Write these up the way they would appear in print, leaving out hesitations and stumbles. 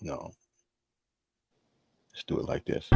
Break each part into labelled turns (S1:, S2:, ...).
S1: No, let's do it like this.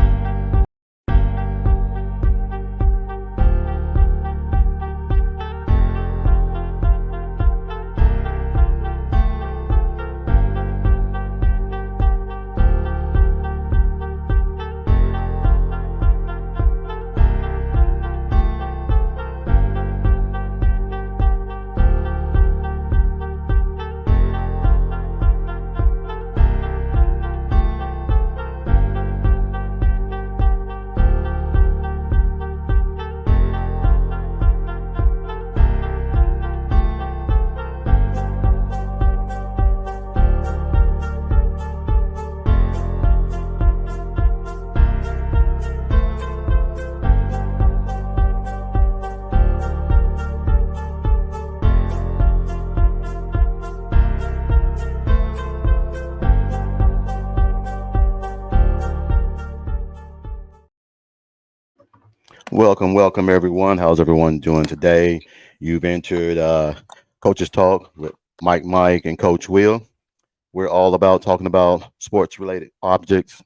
S1: Welcome, welcome everyone. How's everyone doing today? You've entered Coaches Talk with Mike, and Coach Will. We're all about talking about sports related objects,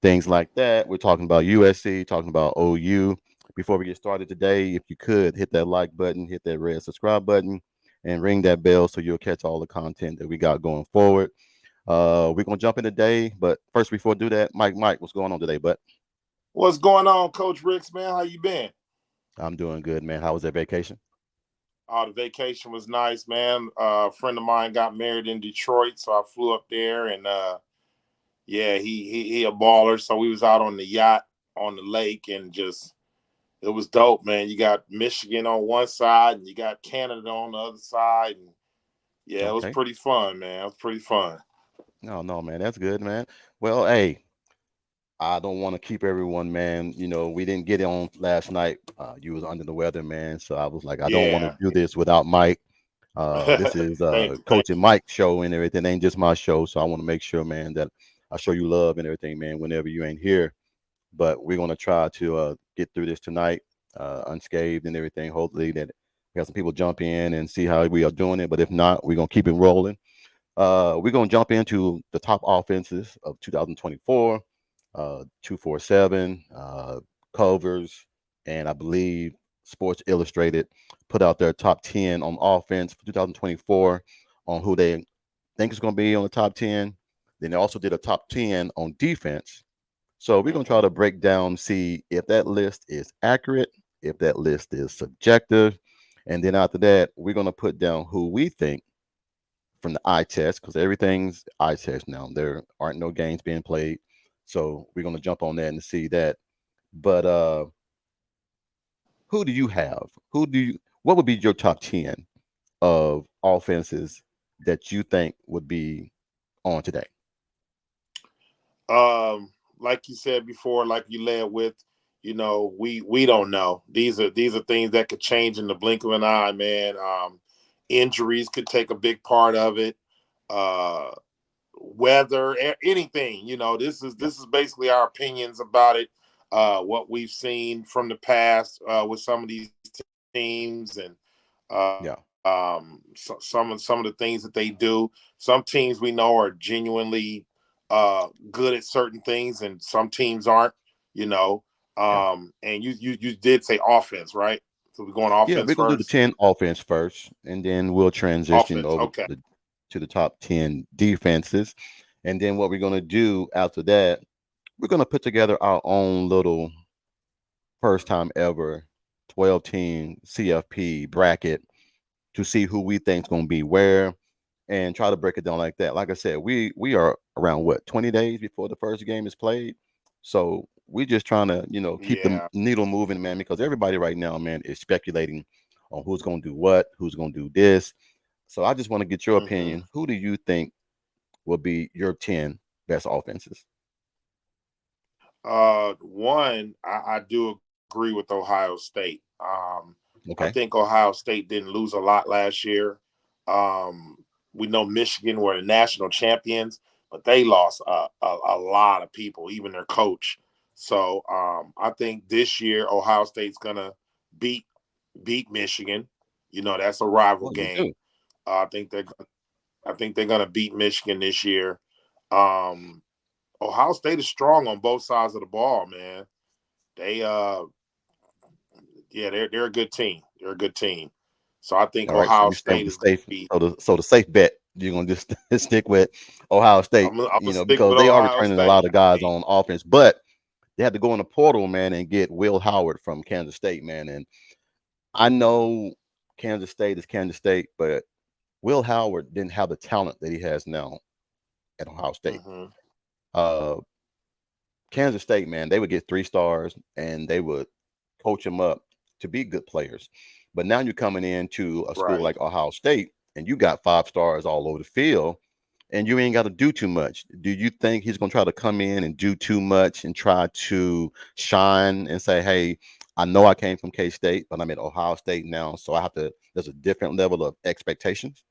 S1: things like that. We're talking about USC, talking about OU. Before we get started today, if you could hit that like button, hit that red subscribe button, and ring that bell so you'll catch all the content that we got going forward. We're gonna jump in today, but first, before I do that, Mike, what's going on today? But
S2: What's going on, Coach Ricks, man? How you been?
S1: I'm doing good, man. How was that vacation?
S2: Oh, the vacation was nice, man. A friend of mine got married in Detroit, so I flew up there, and yeah, he a baller. So we was out on the yacht on the lake, and just it was dope, man. You got Michigan on one side, and you got Canada on the other side, and yeah, it was
S1: Okay.
S2: pretty fun, man. It was pretty fun.
S1: No, no, man, that's good, man. Well, hey, I don't want to keep everyone, man. We didn't get on last night. You was under the weather, man. So I was like, I don't want to
S2: Yeah.
S1: do this without Mike. This is
S2: Thank
S1: Coach and
S2: you.
S1: Mike's show and everything. It ain't just my show. So I want to make sure, man, that I show you love and everything, man, whenever you ain't here. But we're gonna try to get through this tonight, unscathed and everything. Hopefully that we have some people jump in and see how we are doing it. But if not, we're gonna keep it rolling. We're going to jump into the top offenses of 2024, 247, covers, and I believe Sports Illustrated put out their top 10 on offense for 2024 on who they think is going to be on the top 10. Then they also did a top 10 on defense. So we're going to try
S2: Hmm.
S1: to break down, see if that list is accurate, if that list is subjective. And then after that, we're going to put down who we think from the eye test because everything's eye test now. There aren't no games being played, so we're gonna jump on that and see that. But who do you have? Who do you? What would be your top 10 of offenses that you think would be on today?
S2: Like you said before, like you led with, we don't know. These are things that could change in the blink of an eye, man. Injuries could take a big part of it. Uh, Weather, anything.
S1: Yeah,
S2: This is basically our opinions about it. What we've seen from the past with some of these teams, and
S1: yeah,
S2: some of the things that they do. Some teams we know are genuinely good at certain things, and some teams aren't. You know,
S1: yeah,
S2: and you did say offense, right? So we're going
S1: yeah.
S2: offense
S1: We're gonna do the
S2: first.
S1: 10 offense first, and then we'll transition
S2: Offense,
S1: over
S2: okay.
S1: to the top 10 defenses, and then what we're gonna do after that, we're gonna put together our own little first time ever 12 team CFP bracket to see who we think is going to be where and try to break it down like that. Like I said, we are around what 20 days before the first game is played. So we just trying to, keep the
S2: Yeah.
S1: needle moving, man, because everybody right now, man, is speculating on who's going to do what, who's going to do this. So I just want to get your
S2: Hmm.
S1: opinion. Who do you think will be your 10 best offenses?
S2: One, I do agree with Ohio State. I
S1: Okay.
S2: think Ohio State didn't lose a lot last year. Um, we know Michigan were the national champions, but they lost a lot of people, even their coach. So I think this year Ohio State's gonna beat beat Michigan. That's a rival
S1: Oh, you
S2: game.
S1: do.
S2: I think they're gonna beat Michigan this year. Um, Ohio State is strong on both sides of the ball, man. They yeah, they're a good team. They're a good team. So I think
S1: All right, so
S2: Ohio
S1: you stand
S2: State
S1: with
S2: is
S1: the
S2: going to
S1: safe.
S2: be.
S1: So the safe bet you're gonna just stick with Ohio State,
S2: I'm gonna stick
S1: because
S2: with
S1: they are
S2: Ohio
S1: returning a lot
S2: State.
S1: of
S2: I
S1: guys
S2: mean,
S1: on offense, but they had to go in the portal, man, and get Will Howard from Kansas State, man. And I know Kansas State is Kansas State, but Will Howard didn't have the talent that he has now at Ohio State.
S2: hmm
S1: Uh, Kansas State, man, they would get 3 stars and they would coach them up to be good players. But now you're coming into a school
S2: right.
S1: like Ohio State and you got 5 stars all over the field and you ain't got to do too much. Do you think he's going to try to come in and do too much and try to shine and say, hey, I know I came from K State, but I'm at Ohio State now. So there's a different level of expectations?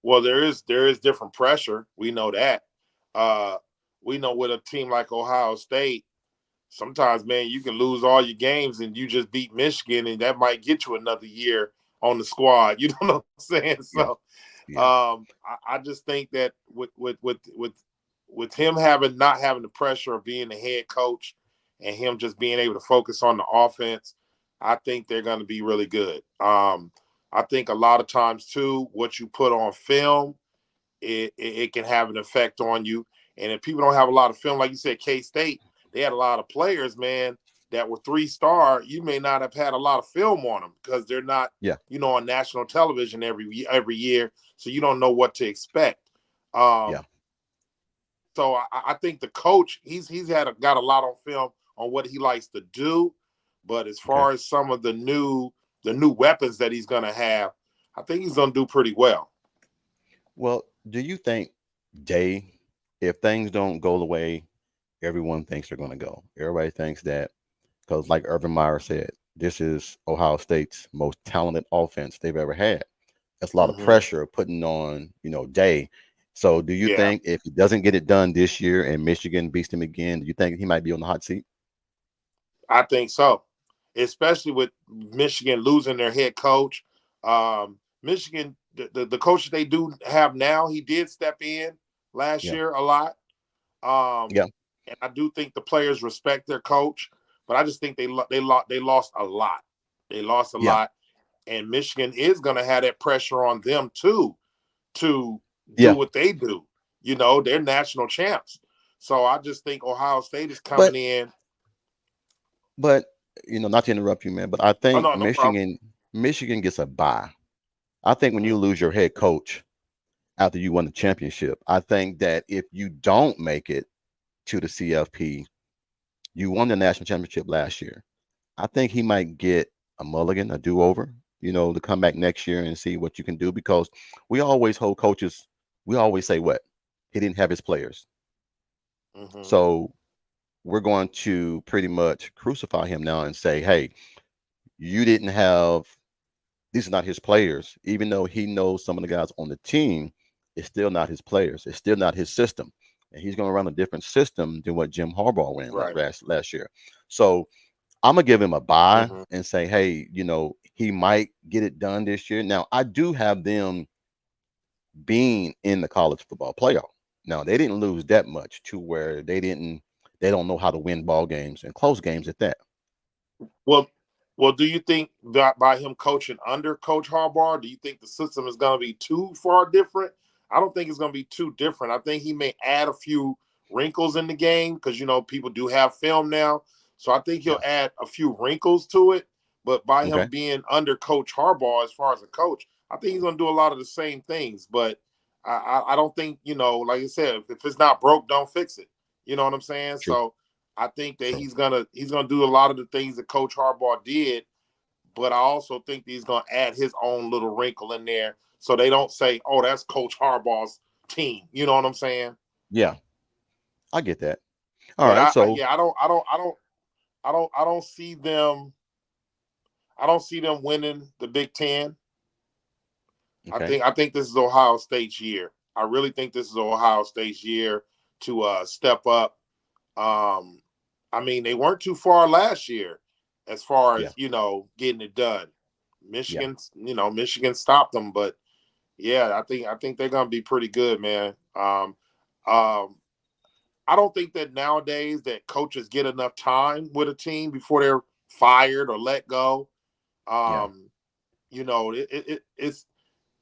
S2: Well, there is different pressure. We know that. Uh, we know with a team like Ohio State, sometimes, man, you can lose all your games and you just beat Michigan, and that might get you another year on the squad. You know what I'm saying?
S1: Yeah.
S2: So,
S1: Yeah.
S2: I just think that with him having not having the pressure of being the head coach and him just being able to focus on the offense, I think they're going to be really good. I think a lot of times too, what you put on film, it can have an effect on you. And if people don't have a lot of film, like you said, K State, they had a lot of players, man, that were 3 star. You may not have had a lot of film on them because they're not,
S1: Yeah.
S2: on national television every year, so you don't know what to expect.
S1: Yeah.
S2: Um, so I think the coach, got a lot on film on what he likes to do, but as
S1: Okay.
S2: far as some of the new weapons that he's gonna have, I think he's gonna do pretty well.
S1: Well, do you think, Jay, if things don't go the way everyone thinks they're going to go, everybody thinks that, because like Urban Meyer said, this is Ohio State's most talented offense they've ever had. That's a lot of
S2: hmm
S1: pressure putting on, Day. So do you
S2: Yeah,
S1: think if he doesn't get it done this year and Michigan beats him again, do you think he might be on the hot seat?
S2: I think so, especially with Michigan losing their head coach. Michigan, the coach they do have now, he did step in last
S1: Yeah.
S2: year a lot.
S1: Yeah.
S2: And I do think the players respect their coach, but I just think they lost a lot. They lost a
S1: Yeah.
S2: lot, and Michigan is going to have that pressure on them too to do
S1: Yeah.
S2: what they do. They're national champs. So I just think Ohio State is coming
S1: But
S2: in.
S1: but not to interrupt you, man, but I
S2: Oh
S1: think
S2: no, no problem.
S1: Michigan gets a bye. I think when you
S2: Mhm.
S1: lose your head coach after you won the championship, I think that if you don't make it to the CFP, you won the national championship last year. I think he might get a mulligan, a do over, to come back next year and see what you can do, because we always hold coaches, we always say what? He didn't have his players.
S2: Mhm.
S1: So we're going to pretty much crucify him now and say, hey, you didn't have, these are not his players. Even though he knows some of the guys on the team, it's still not his players. It's still not his system. And he's going to run a different system than what Jim Harbaugh ran
S2: Right.
S1: last year. So I'm gonna give him a buy
S2: Mhm.
S1: and say, hey, he might get it done this year. Now, I do have them being in the college football playoff. Now, they didn't lose that much to where they don't know how to win ball games and close games at that.
S2: Well, do you think that by him coaching under Coach Harbaugh, do you think the system is going to be too far different? I don't think it's going to be too different. I think he may add a few wrinkles in the game because people do have film now, so I think he'll
S1: Yeah.
S2: add a few wrinkles to it. But by him
S1: Okay.
S2: being under Coach Harbaugh, as far as a coach, I think he's going to do a lot of the same things. But I don't think like I said, if it's not broke, don't fix it. You know what I'm saying?
S1: True.
S2: So I think that
S1: True.
S2: he's gonna do a lot of the things that Coach Harbaugh did, but I also think that he's gonna add his own little wrinkle in there, so they don't say, "Oh, that's Coach Harbaugh's team." You know what I'm saying?
S1: Yeah, I get that. All
S2: But
S1: right. So
S2: yeah, I don't see them. I don't see them winning the Big Ten.
S1: okay.
S2: I think this is Ohio State's year. I really think this is Ohio State's year to step up. Um, I mean, they weren't too far last year as far
S1: Yeah.
S2: as getting it done.
S1: Yeah.
S2: Michigan stopped them, but Yeah, I think they're gonna be pretty good, man. Um, I don't think that nowadays that coaches get enough time with a team before they're fired or let go.
S1: Yeah,
S2: Um, it's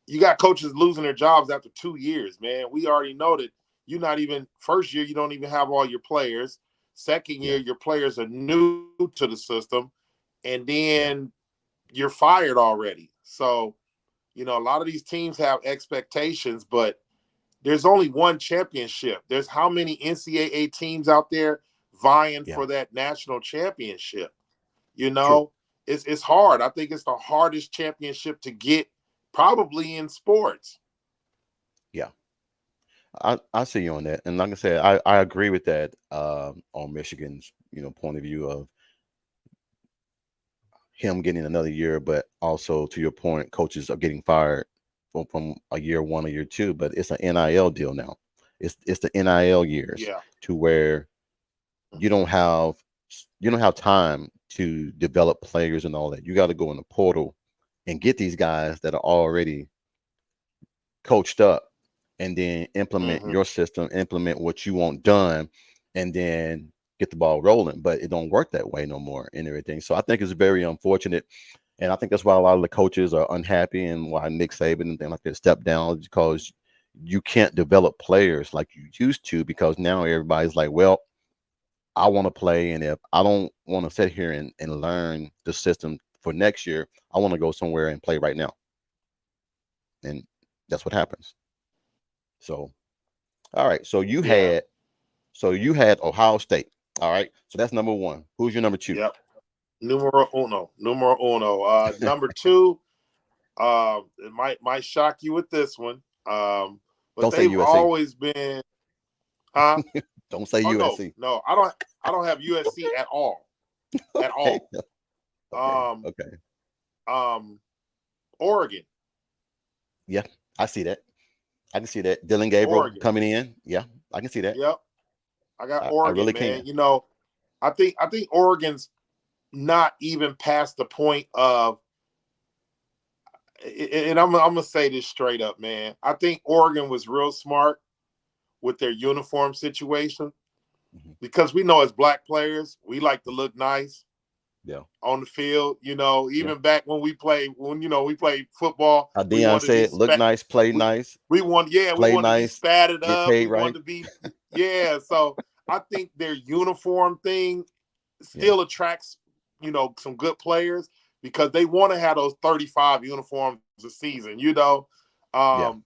S2: you got coaches losing their jobs after 2 years, man. We already know that you're not even first year, you don't even have all your players. Second year,
S1: yeah,
S2: your players are new to the system, and then
S1: yeah,
S2: you're fired already. So, a lot of these teams have expectations, but there's only one championship. There's how many NCAA teams out there vying
S1: yeah.
S2: for that national championship? You
S1: True.
S2: know, it's hard. I think it's the hardest championship to get probably in sports.
S1: Yeah, I see you on that, and like I said, I agree with that on Michigan's point of view of him getting another year, but also to your point, coaches are getting fired from a year one or year two, but it's an NIL deal now. It's the NIL years
S2: Yeah.
S1: to where you don't have you don't have time to develop players and all that. You got to go in the portal and get these guys that are already coached up and then implement
S2: Hmm.
S1: your system, implement what you want done, and then get the ball rolling. But it don't work that way no more and everything. So I think it's very unfortunate. And I think that's why a lot of the coaches are unhappy and why Nick Saban and things like that step down because you can't develop players like you used to because now everybody's like, well, I want to play. And if I don't want to sit here and learn the system for next year, I want to go somewhere and play right now. And that's what happens. So, all right.
S2: Yeah.
S1: So you had Ohio State. All right. So that's number one. Who's your number two?
S2: Yep. Numero uno. Numero uno. Number two. It might shock you with this one. But
S1: Don't say
S2: they've
S1: USC.
S2: always been, huh?
S1: Don't say
S2: Oh no,
S1: USC.
S2: no. I don't have USC at all. At
S1: Okay.
S2: all.
S1: Okay.
S2: Um,
S1: Okay.
S2: um, Oregon.
S1: Yeah. I see that. I can see that. Dylan Gabriel
S2: Oregon.
S1: coming in. Yeah. I can see that.
S2: Yep. I got
S1: I
S2: Oregon,
S1: really
S2: man.
S1: can.
S2: I think Oregon's not even past the point of, and I'm gonna say this straight up, man. I think Oregon was real smart with their uniform situation
S1: Hmm.
S2: because we know as black players we like to look nice
S1: Yeah.
S2: on the field.
S1: Yeah.
S2: Even back when we played football,
S1: How
S2: we
S1: Dion
S2: wanted to be
S1: said, look nice, play
S2: we
S1: nice,
S2: we
S1: play
S2: wanted to be
S1: nice,
S2: spatted
S1: get
S2: up.
S1: paid
S2: We wanted
S1: right.
S2: to be yeah. So I think their uniform thing
S1: Yeah.
S2: still attracts some good players because they want to have those 35 uniforms a season.
S1: Yeah.
S2: Um,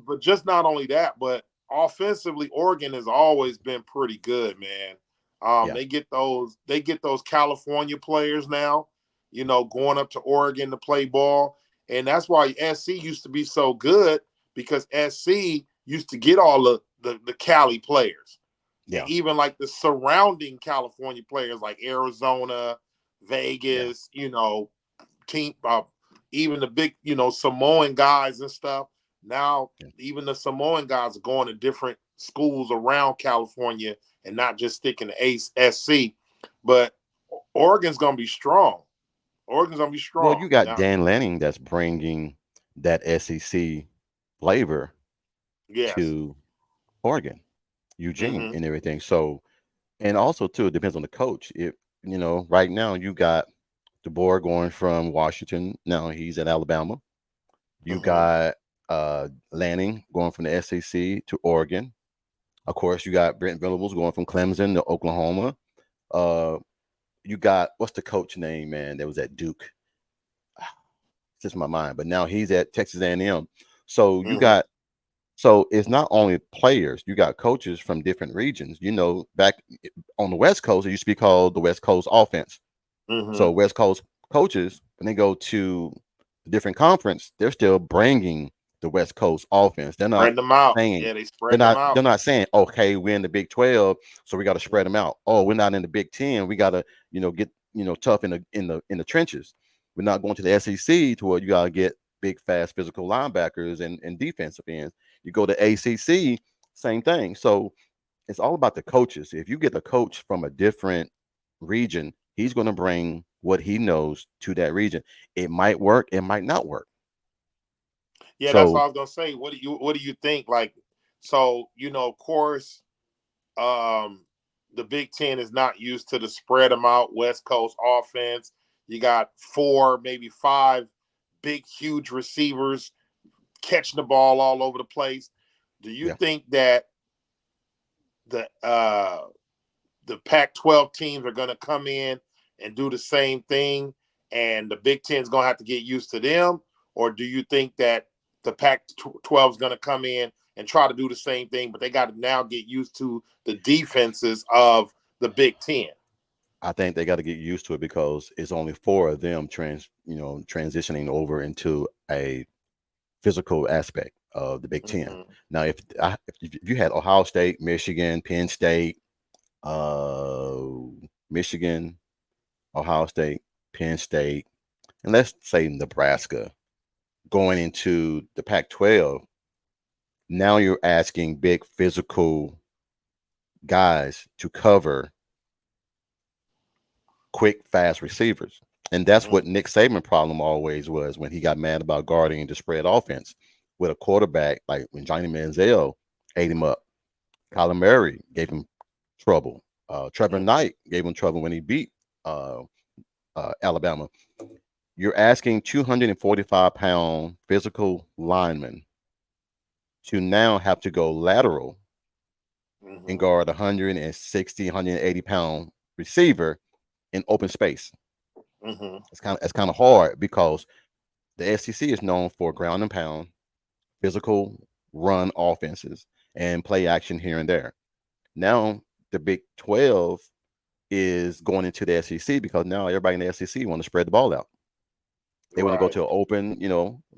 S2: but just not only that, but offensively, Oregon has always been pretty good, man.
S1: Yeah.
S2: They get those California players now, going up to Oregon to play ball, and that's why SC used to be so good because SC used to get all the Cali players, and
S1: Yeah.
S2: even like the surrounding California players like Arizona,
S1: Yeah.
S2: Vegas, team, even the big, Samoan guys and stuff. Now,
S1: Yeah.
S2: even the Samoan guys are going to different schools around California and not just sticking to SC. But Oregon's going to be strong. Oregon's going to be
S1: Well,
S2: strong.
S1: you got
S2: Now,
S1: Dan Lanning that's bringing that SEC flavor
S2: yes.
S1: to Oregon, Eugene,
S2: Mm-hmm.
S1: and everything. So, and also too, it depends on the coach. If right now you got DeBoer going from Washington. Now he's at Alabama. You
S2: Mm-hmm.
S1: got Lanning going from the SEC to Oregon. Of course, you got Brent Venables going from Clemson to Oklahoma. Uh, you got what's the coach name, man? That was at Duke. It's just my mind, but now he's at Texas A&M. So you
S2: Mm-hmm.
S1: got so it's not only players, you got coaches from different regions. Back on the West Coast, it used to be called the West Coast offense.
S2: Mm-hmm.
S1: So West Coast coaches, when they go to a different conference, they're still bringing the West Coast offense. They're not
S2: Spread them out.
S1: saying
S2: Yeah, they
S1: they're
S2: spread them
S1: not
S2: out.
S1: they're not saying, okay, we're in the Big 12, so we got to spread them out. Oh, we're not in the Big 10, we got to get tough in the trenches. We're not going to the SEC to where you got to get big, fast, physical linebackers and defensive ends. You go to ACC, same thing. So it's all about the coaches. If you get a coach from a different region, he's going to bring what he knows to that region. It might work, it might not work.
S2: Yeah, that's what
S1: So
S2: I was gonna say. What do you think? Like, so of course, um, the Big Ten is not used to the spread them out West Coast offense. You got four, maybe five big, huge receivers catching the ball all over the place. Do you
S1: yeah,
S2: think that the the Pac-12 teams are going to come in and do the same thing, and the Big Ten is going to have to get used to them, or do you think that the Pac-12 is going to come in and try to do the same thing, but they got to now get used to the defenses of the Big Ten?
S1: I think they got to get used to it because it's only four of them transitioning over into a physical aspect of the Big Ten.
S2: Mm-hmm.
S1: Now, if you had Ohio State, Michigan, Penn State, uh, Michigan, Ohio State, Penn State, and let's say Nebraska going into the Pac-12, now you're asking big physical guys to cover quick, fast receivers. And that's what Nick Saban's problem always was when he got mad about guarding the spread offense with a quarterback like when Johnny Manziel ate him up. Kyler Murray gave him trouble. Trevor
S2: Mm-hmm.
S1: Knight gave him trouble when he beat uh, Alabama. You're asking 245-pound physical linemen to now have to go lateral and
S2: Mm-hmm.
S1: guard 160, 180-pound receiver in open space.
S2: Mm-hmm.
S1: It's kind of hard because the SEC is known for ground and pound, physical run offenses, and play action here and there. Now the Big 12 is going into the SEC because now everybody in the SEC want to spread the ball out. They want to go
S2: Right.
S1: to an open,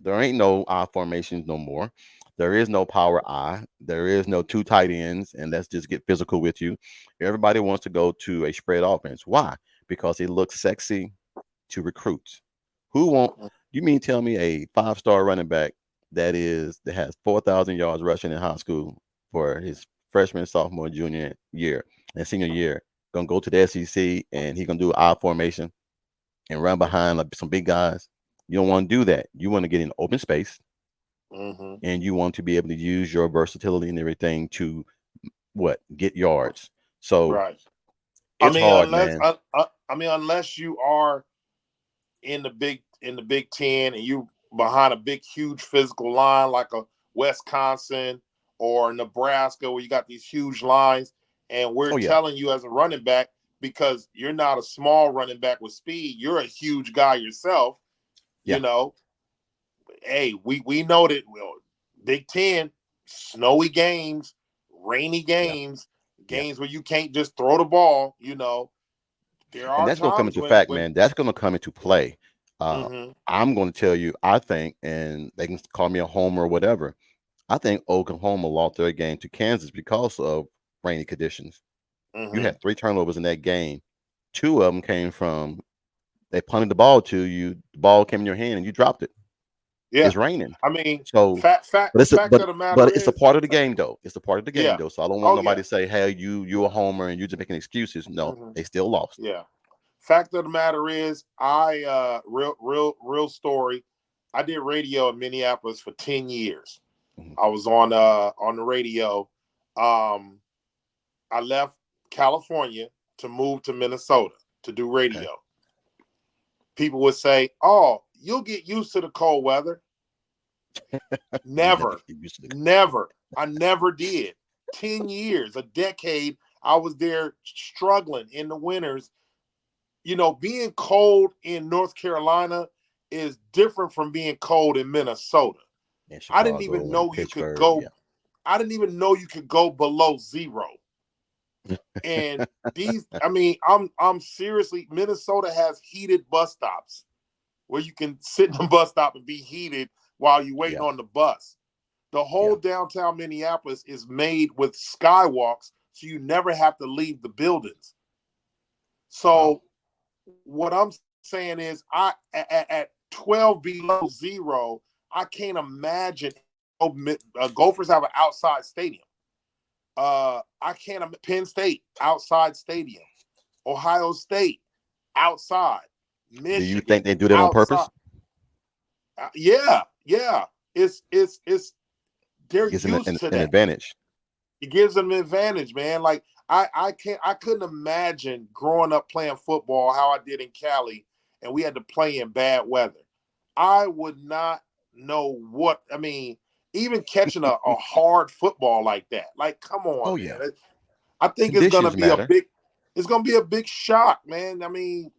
S1: there ain't no I formations no more. There is no power I. There is no two tight ends, and let's just get physical with you. Everybody wants to go to a spread offense. Why? Because it looks sexy to recruits. Who won't? You mean tell me a five-star running back that has 4,000 yards rushing in high school for his freshman, sophomore, junior year, and senior year gonna go to the SEC and he gonna do I formation and run behind like some big guys? You don't want to do that. You want to get in open space
S2: Mm-hmm.
S1: and you want to be able to use your versatility and everything to what get yards. So
S2: Right. I
S1: it's
S2: mean,
S1: hard, man.
S2: unless you are in the Big Ten and you behind a big huge physical line like a Wisconsin or Nebraska where you got these huge lines, and we're
S1: Oh yeah,
S2: telling you as a running back, because you're not a small running back with speed, you're a huge guy yourself. You
S1: yeah,
S2: know, hey, we know that, well, Big Ten, snowy games, rainy
S1: yeah,
S2: games,
S1: yeah.
S2: games where you can't just throw the ball. There
S1: And
S2: are
S1: that's gonna come
S2: times
S1: into
S2: when
S1: fact, man. That's gonna come into play. Uh,
S2: mm-hmm,
S1: I'm gonna tell you, I think, and they can call me a homer or whatever. I think Oklahoma lost their game to Kansas because of rainy conditions. You
S2: mm-hmm,
S1: had three turnovers in that game. Two of them came from they punted the ball to you. The ball came in your hand and you dropped it.
S2: yeah.
S1: It's raining,
S2: I mean,
S1: so
S2: fact fact
S1: but it's a,
S2: fact
S1: but
S2: of the matter
S1: but it's a
S2: is,
S1: part of the game though. It's a part of the game
S2: yeah.
S1: though. So I don't want
S2: Oh
S1: nobody
S2: yeah.
S1: to say, "Hey, you a homer and you just making excuses." No,
S2: Hmm.
S1: they still lost.
S2: Yeah. Fact of the matter is, real story. I did radio in Minneapolis for 10 years.
S1: Mhm.
S2: I was on the radio. Um, I left California to move to Minnesota to do
S1: Okay,
S2: radio. People would say, "Oh, you'll get used to the cold weather."
S1: you never
S2: Never,
S1: get used to the.
S2: never. I never did. 10 years, a decade, I was there struggling in the winters. Being cold in North Carolina is different from being cold in Minnesota.
S1: In
S2: I didn't even
S1: Chicago and
S2: know you could
S1: Pittsburgh.
S2: go,
S1: Yeah.
S2: I didn't even know you could go below zero. And I mean, I'm seriously, Minnesota has heated bus stops where you can sit in the bus stop and be heated while you're waiting
S1: Yeah.
S2: on the bus. The whole
S1: Yeah.
S2: downtown Minneapolis is made with skywalks, so you never have to leave the buildings.
S1: Wow.
S2: So what I'm saying is, at 12 below zero, I can't imagine. Gophers have an outside stadium. I can't. Penn State outside stadium. Ohio State outside.
S1: Do you think
S2: Michigan
S1: they do that on
S2: outside.
S1: purpose?
S2: Yeah, yeah. it's they're
S1: Gives them
S2: used to
S1: an
S2: that.
S1: advantage.
S2: It gives them an advantage, man. Like I couldn't imagine growing up playing football how I did in Cali, and we had to play in bad weather. I would not know what I mean. Even catching a hard football like that, like come
S1: Oh
S2: on,
S1: yeah,
S2: man. I think it's gonna
S1: conditions
S2: be a
S1: matter.
S2: big, it's gonna be a big shock, man. I mean,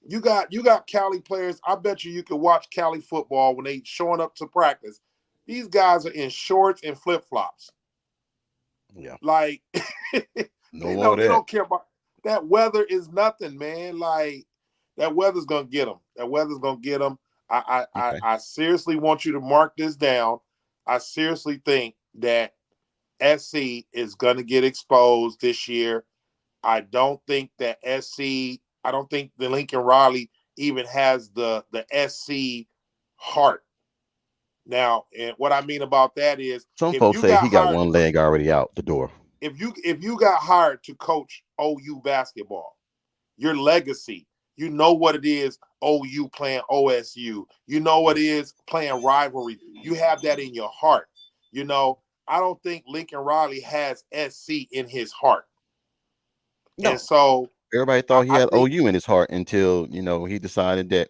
S2: you got Cali players. I bet you could watch Cali football when they showing up to practice. These guys are in shorts and flip flops.
S1: Yeah,
S2: Like
S1: no more of
S2: they
S1: that.
S2: don't care about that weather is nothing, man. Like that weather's gonna get them. That weather's gonna get them.
S1: Okay,
S2: I seriously want you to mark this down. I seriously think that SC is gonna get exposed this year. I don't think that SC. I don't think the Lincoln Riley even has the SC heart. Now, and what I mean about that is,
S1: some
S2: if
S1: folks
S2: you
S1: say
S2: got
S1: he got
S2: hired
S1: one leg already out the door.
S2: if you got hired to coach OU basketball, your legacy, you know what it is OU playing OSU. You know what
S1: Yeah,
S2: it is playing rivalry. You have that in your heart. You know, I don't think Lincoln Riley has SC in his heart. And
S1: no,
S2: so
S1: everybody
S2: I,
S1: thought he
S2: I
S1: had
S2: think
S1: OU in his heart until he decided that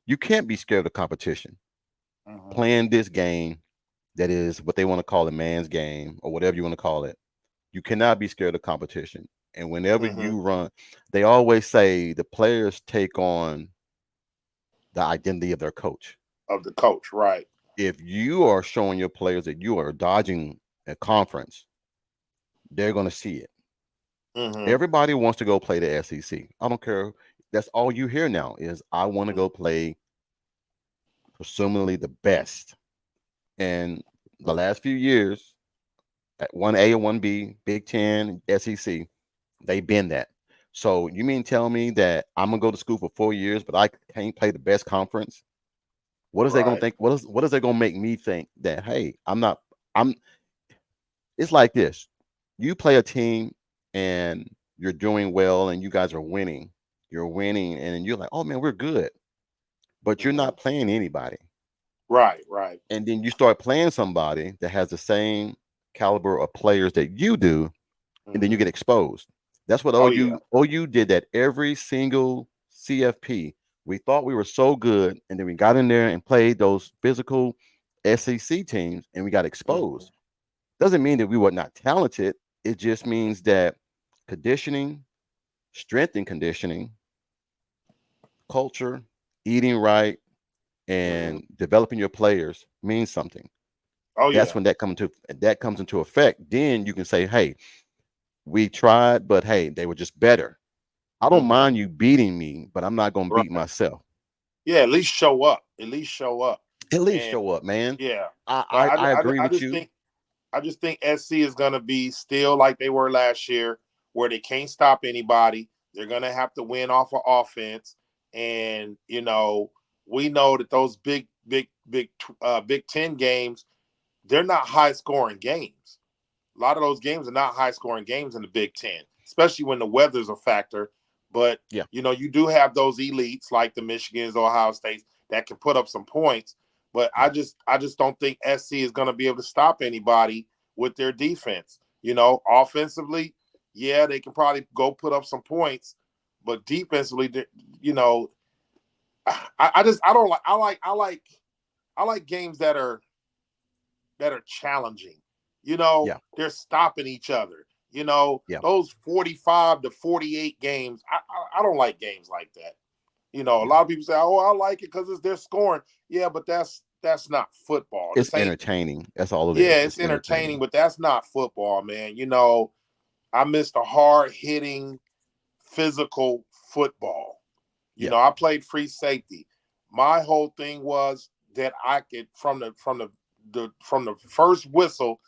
S1: you can't be scared of competition.
S2: Mhm,
S1: Playing this game that is what they want to call a man's game or whatever you want to call it. You cannot be scared of competition. And whenever
S2: mhm,
S1: you run, they always say the players take on the identity of their coach.
S2: of the coach, right.
S1: If you are showing your players that you are dodging a conference, they're going to see it.
S2: Mhm,
S1: Everybody wants to go play the SEC. I don't care. That's all you hear now is I want to
S2: mhm,
S1: go play presumably the best. And the last few years, at 1A or 1B, Big Ten, SEC, they've been that. So you mean tell me that I'm gonna go to school for 4 years, but I can't play the best conference? What is they gonna
S2: right.
S1: think? What is they gonna make me think that hey, I'm not I'm it's like this. You play a team and you're doing well and you guys are winning. You're winning and you're like, oh man, we're good. But you're
S2: Mhm,
S1: not playing anybody.
S2: right, right.
S1: And then you start playing somebody that has the same caliber of players that you do, and then you
S2: Mhm.
S1: get exposed. That's what
S2: Oh yeah.
S1: OU did that every single CFP. We thought we were so good, and then we got in there and played those physical SEC teams, and we got
S2: Mhm,
S1: exposed. Doesn't mean that we were not talented. It just means that conditioning, strength and conditioning, culture, eating right,
S2: mhm.
S1: and developing your players means something.
S2: Oh
S1: That's
S2: yeah.
S1: when that comes into effect. Then you can say, "Hey, we tried, but hey, they were just better." I don't
S2: Mhm.
S1: mind you beating me, but I'm not gonna beat
S2: Right.
S1: myself.
S2: Yeah, at least show up. At least show up.
S1: At least
S2: And
S1: show up, man.
S2: yeah,
S1: I
S2: but
S1: I, I agree
S2: I
S1: with
S2: just
S1: you.
S2: think SC is going to be still like they were last year, where they can't stop anybody. They're going to have to win off of offense, and we know that those Big Ten games, they're not high scoring games. A lot of those games are not high scoring games in the Big Ten, especially when the weather's a factor. But
S1: Yeah,
S2: you do have those elites like the Michigans, Ohio States that can put up some points. But
S1: yeah,
S2: I just don't think SC is going to be able to stop anybody with their defense. Offensively, yeah, they can probably go put up some points, but defensively, you know, I don't like I like games that are challenging.
S1: yeah,
S2: They're stopping each other.
S1: yeah,
S2: Those 45 to 48 games. I don't like games like that. A
S1: yeah.
S2: lot of people say, "Oh, I like it because they're scoring." Yeah, but that's not football.
S1: It's
S2: This ain't.
S1: entertaining. That's all it
S2: Yeah,
S1: is.
S2: it's
S1: It's
S2: entertaining,
S1: entertaining.
S2: but that's not football, man. I miss the hard hitting, physical football.
S1: Yeah,
S2: I played free safety. My whole thing was that I could from the first whistle,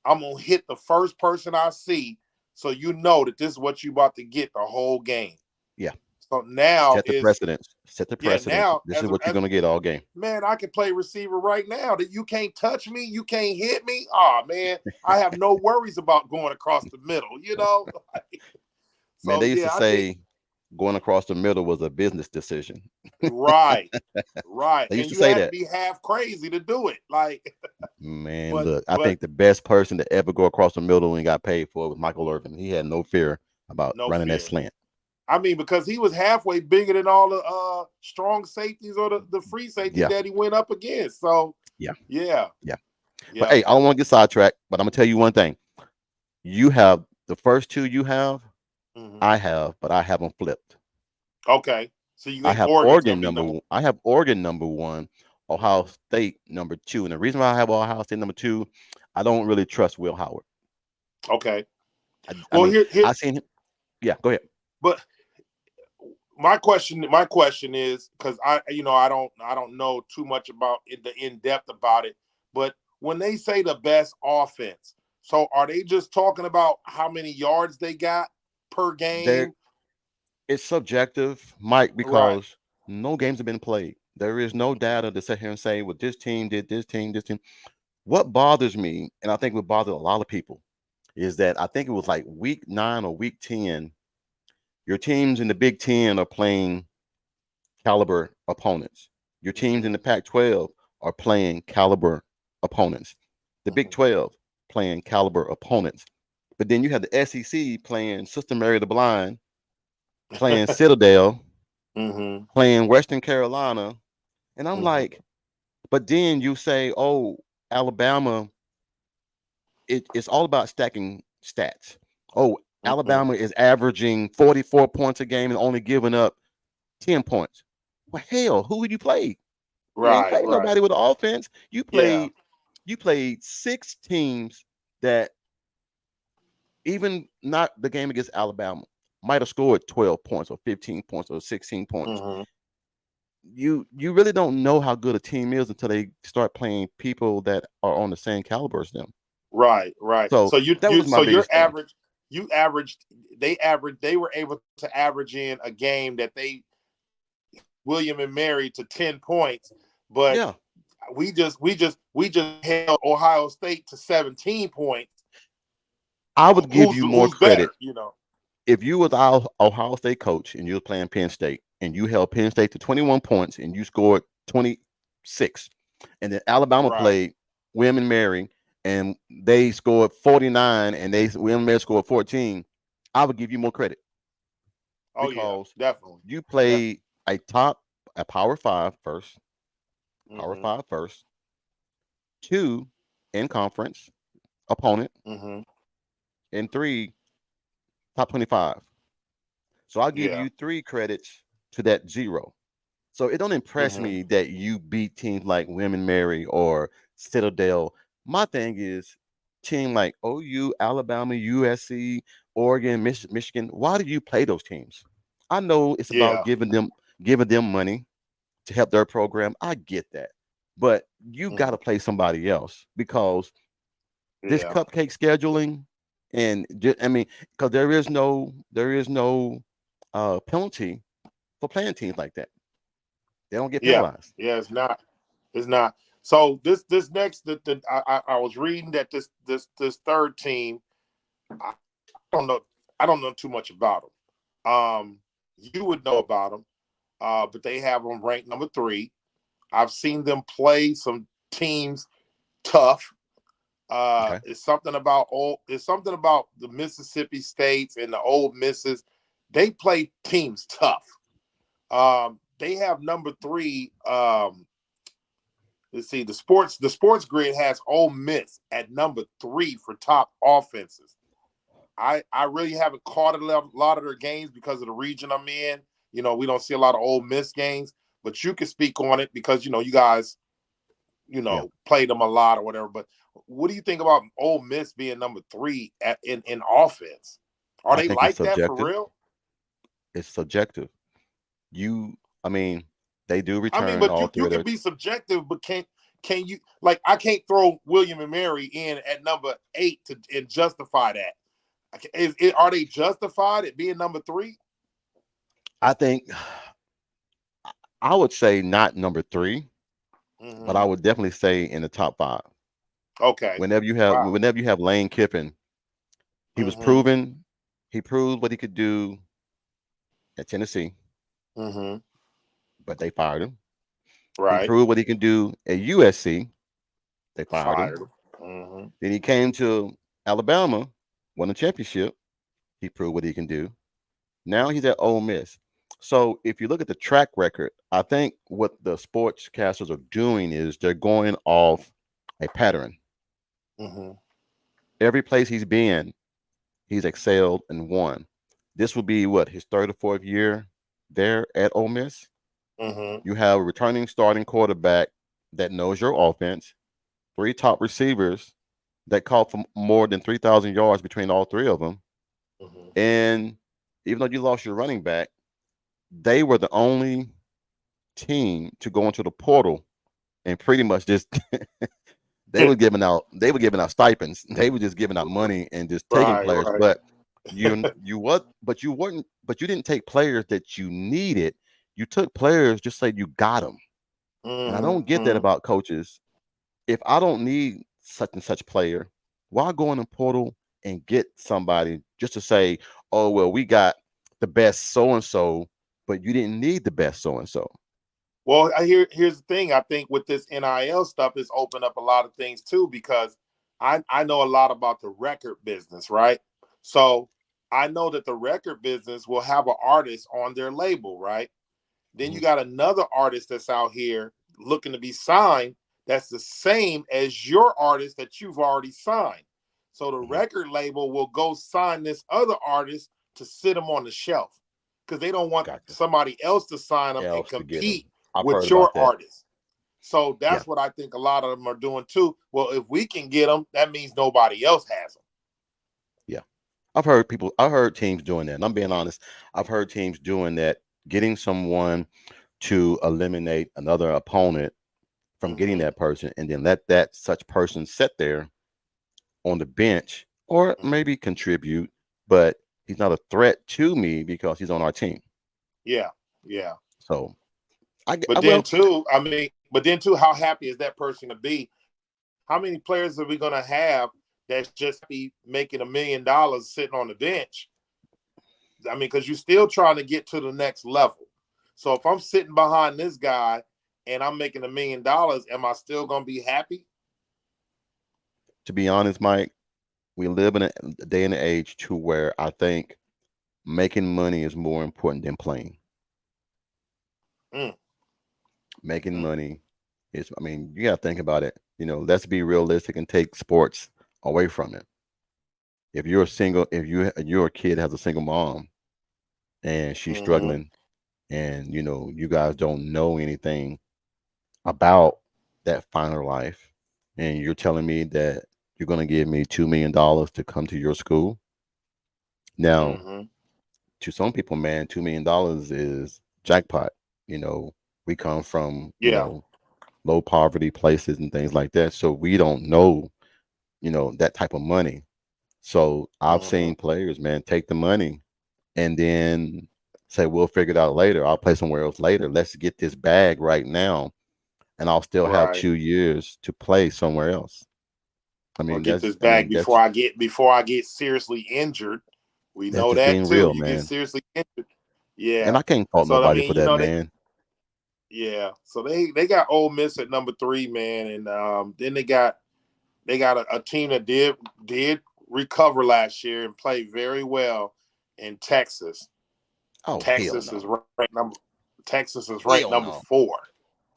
S2: I'm gonna hit the first person I see, so you know that this is what you about to get the whole game.
S1: yeah.
S2: So now
S1: Set the
S2: is
S1: precedence. Set the
S2: yeah,
S1: precedence.
S2: now
S1: This is what you're gonna get all game.
S2: man, I can play receiver right now. That you can't touch me, you can't hit me. Oh man, I have no worries about going across the middle.
S1: Man,
S2: So
S1: they used to
S2: yeah, I think
S1: say going across the middle was a business decision.
S2: Right, right.
S1: They
S2: And
S1: used to
S2: you
S1: say
S2: had to
S1: that.
S2: be half crazy to do it. Like,
S1: Man,
S2: but
S1: look, I
S2: but
S1: think the best person to ever go across the middle and got paid for it was Michael Irvin. He had no fear about
S2: no
S1: running that
S2: fear.
S1: slant.
S2: I mean, because he was halfway bigger than all the strong safeties or the free safeties
S1: Yeah,
S2: that he went up against. So
S1: yeah,
S2: yeah,
S1: yeah. But
S2: yeah.
S1: hey, I don't want to get sidetracked, but I'm gonna tell you one thing. You have the first two you have,
S2: Hmm.
S1: I have, but I haven't flipped.
S2: Okay. So you think Oregon's gonna be number one?
S1: I have Oregon number one, Ohio
S2: Hmm.
S1: State number two. And the reason why I have Ohio State number two, I don't really trust Will Howard.
S2: Okay.
S1: I
S2: Well,
S1: mean,
S2: here,
S1: I seen him. Yeah, go ahead.
S2: but my question is because I don't know too much about the in depth about it, but when they say the best offense, so are they just talking about how many yards they got per
S1: There,
S2: game?
S1: it's subjective, Mike,
S2: Right.
S1: because no games have been played. There is no data to sit here and say, well, this team did this team, this team. What bothers me, and I think what bothers a lot of people, is that I think it was like week 9 or week 10. Your teams in the Big Ten are playing caliber opponents. Your teams in
S2: Hmm.
S1: the Pac 12 are playing caliber opponents. The Big
S2: Hmm.
S1: 12 playing caliber opponents. But then you have the SEC playing Sister Mary the Blind, playing Citadel,
S2: Hmm.
S1: playing Western Carolina. And I'm
S2: Hmm.
S1: like, but then you say, oh, Alabama, it's all about stacking stats. Oh,
S2: Hmm.
S1: Alabama is averaging 44 points a game and only giving up 10 points. Well, hell, who would you play? You ain't
S2: Right.
S1: played
S2: Right.
S1: nobody with offense.
S2: Yeah.
S1: You played six teams that even not the game against Alabama might have scored 12 points or 15 points or 16 points.
S2: Hmm.
S1: You really don't know how good a team is until they start playing people that are on the same caliber as them.
S2: Right. Right.
S1: So
S2: So you
S1: that
S2: you
S1: was my
S2: so your
S1: biggest thing.
S2: average you averaged they were able to average in a game that they William and Mary to 10 points, but
S1: Yeah,
S2: we just held Ohio State to 17 points.
S1: I would give
S2: Who's
S1: you more
S2: who's
S1: credit
S2: better?
S1: if you was our Ohio State coach and you was playing Penn State and you held Penn State to 21 points and you scored 26, and then Alabama
S2: Right.
S1: played William and Mary and they scored 49 and William and Mary scored 14, I would give you more credit
S2: Oh yeah,
S1: because
S2: definitely.
S1: you
S2: Definitely.
S1: played a power
S2: Hmm.
S1: five first, two in conference opponent,
S2: Hmm.
S1: and three top 25. So I'll give
S2: Yeah.
S1: you three credits to that zero. So it don't impress
S2: Hmm.
S1: me that you beat teams like Women Mary or Citadel. My thing is team like OU, Alabama, USC, Oregon, Michigan. Why do you play those teams? I know it's about
S2: Yeah.
S1: giving them money to help their program. I get that. But you got
S2: Hmm.
S1: to play somebody else because this
S2: Yeah.
S1: cupcake scheduling and I mean, because there is no penalty for playing teams like that. They don't get
S2: Yeah.
S1: penalized.
S2: Yeah. It's not. So this next I was reading that this third team, I don't know I don't know too much about them. You would know about them, but they have them ranked number three. I've seen them play some teams tough.
S1: Okay.
S2: It's something about the Mississippi States and the old Misses. They play teams tough. They have number three. Let's see, the sports grid has Ole Miss at number three for top offenses. I really haven't caught a lot of their games because of the region I'm in. We don't see a lot of Ole Miss games, but you can speak on it because you guys
S1: Yeah.
S2: played them a lot or whatever. But what do you think about Ole Miss being number three in offense? Are
S1: I
S2: they
S1: think it's
S2: like that for
S1: subjective.
S2: real?
S1: It's subjective. You, I mean, they do
S2: I mean,
S1: return
S2: but
S1: all
S2: you
S1: three of
S2: can
S1: their.
S2: be subjective, but can you like I can't throw William and Mary in at number eight to and justify that. Are they justified at being number three?
S1: I think I would say not number three, but
S2: Hmm.
S1: I would definitely say in the top five.
S2: Okay. Wow.
S1: Whenever you have Lane Kiffin, he was
S2: Hmm.
S1: proven. He proved what he could do at Tennessee,
S2: Mm-hmm.
S1: but they fired him. He
S2: Right.
S1: proved what he can do at USC. They fired him.
S2: Fired him. Mm-hmm.
S1: Then he came to Alabama, won a championship. He proved what he can do. Now he's at Ole Miss. So if you look at the track record, I think what the sportscasters are doing is they're going off a pattern.
S2: Mm-hmm.
S1: Every place he's been, he's excelled and won. This will be what, his third or fourth year there at Ole Miss.
S2: Mm-hmm.
S1: You have a returning starting quarterback that knows your offense, three top receivers that caught for more than 3,000 yards between all three of them.
S2: Mm-hmm.
S1: And even though you lost your running back, they were the only team to go into the portal and pretty much just they were giving out stipends. They were just giving out money and just taking
S2: Right.
S1: players.
S2: Right.
S1: But you didn't take players that you needed. You took players just say you got them. And I don't get that
S2: Mm-hmm.
S1: about coaches. If I don't need such and such player, why go in the portal and get somebody just to say, oh well, we got the best so and so, but you didn't need the best so and so.
S2: Well, here's the thing. I think with this NIL stuff, it's opened up a lot of things too because I know a lot about the record business, right? So I know that the record business will have an artist on their label, right? Then you
S1: Mhm.
S2: got another artist that's out here looking to be signed that's the same as your artist that you've already signed. So the
S1: Mhm.
S2: record label will go sign this other artist to sit him on the shelf because they don't want
S1: Gotcha.
S2: somebody else to sign them and
S1: Else to get them.
S2: compete
S1: I've heard
S2: with
S1: about
S2: your
S1: that.
S2: artist. So
S1: Yeah,
S2: that's what I think a lot of them are doing too. Well, if we can get them, that means nobody else has them.
S1: yeah. I've heard teams doing that. And I'm being honest. I've heard teams doing that, getting someone to eliminate another opponent from getting
S2: Mm-hmm.
S1: that person, and then let that such person sit there on the bench or
S2: Mm-hmm.
S1: maybe contribute, but he's not a threat to me because he's on our team.
S2: Yeah, yeah.
S1: So
S2: But then
S1: well,
S2: too, I mean, but then too, how happy is that person to be? How many players are we going to have that's just happy making $1 million sitting on the bench? I mean, because you're still trying to get to the next level. So if I'm sitting behind this guy and I'm making $1 million, am I still going to be happy?
S1: to be honest, Mike, we live in a day and age to where I think making money is more important than playing.
S2: Mm,
S1: Making
S2: mm,
S1: money is, I mean, you got to think about it. Let's be realistic and take sports away from it. If you're a single, if your kid has a single mom and she's
S2: mm-hmm,
S1: struggling, and you guys don't know anything about that final life, and you're telling me that you're going to give me $2 million to come to your school. Now,
S2: mm-hmm.
S1: to some people, man, $2 million is jackpot. You know, we come from
S2: Yeah.
S1: low poverty places and things like that, so we don't know that type of money. So I've
S2: Mm-hmm.
S1: seen players, man, take the money and then say, we'll figure it out later. I'll play somewhere else later. Let's get this bag right now, and I'll still have
S2: Right.
S1: 2 years to play somewhere else. I
S2: Or
S1: mean,
S2: get
S1: that's
S2: this
S1: I
S2: back
S1: mean that's
S2: before I get seriously injured. We
S1: that's
S2: know
S1: just
S2: that
S1: being
S2: too.
S1: real,
S2: You get
S1: man.
S2: seriously injured.
S1: And
S2: Yeah.
S1: I can't fault
S2: So I
S1: nobody
S2: mean,
S1: for that,
S2: they
S1: man.
S2: yeah. So they got Ole Miss at number 3, man, and then they got a team that did recover last year and played very well in Texas.
S1: Oh hell
S2: Texas is
S1: no,
S2: ranked number Texas is ranked
S1: hell
S2: number
S1: no.
S2: 4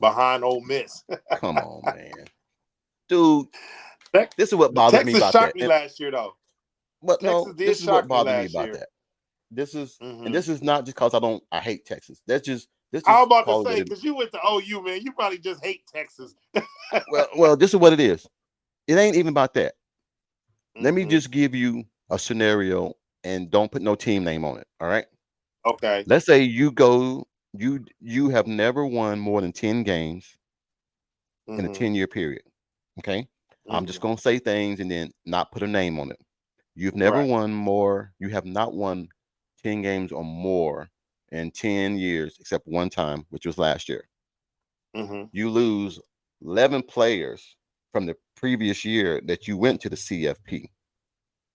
S2: behind Ole Miss.
S1: Come on, man, dude.
S2: Tex-
S1: This is what bothers me
S2: Texas
S1: about that.
S2: shocked me last year though.
S1: But
S2: Texas
S1: no,
S2: did
S1: this is what
S2: shock me
S1: bothered me
S2: last
S1: about
S2: year.
S1: that. This is and
S2: Mm-hmm.
S1: this is not just because I hate Texas. Let's
S2: I was
S1: just
S2: about to
S1: call it what
S2: say
S1: it.
S2: because you went to OU, man. You probably just hate Texas.
S1: Well, this is what it is. It ain't even about that. Let me
S2: Mm-hmm.
S1: just give you a scenario and don't put no team name on it. All right.
S2: Okay.
S1: Let's say you have never won more than 10 games in a
S2: Mm-hmm.
S1: 10-year period. Okay. I'm just
S2: Mm-hmm.
S1: gonna say things and then not put a name on it.
S2: Right.
S1: You have not won 10 games or more in 10 years, except one time, which was last year.
S2: Mm-hmm.
S1: You lose 11 players from the previous year that you went to the CFP.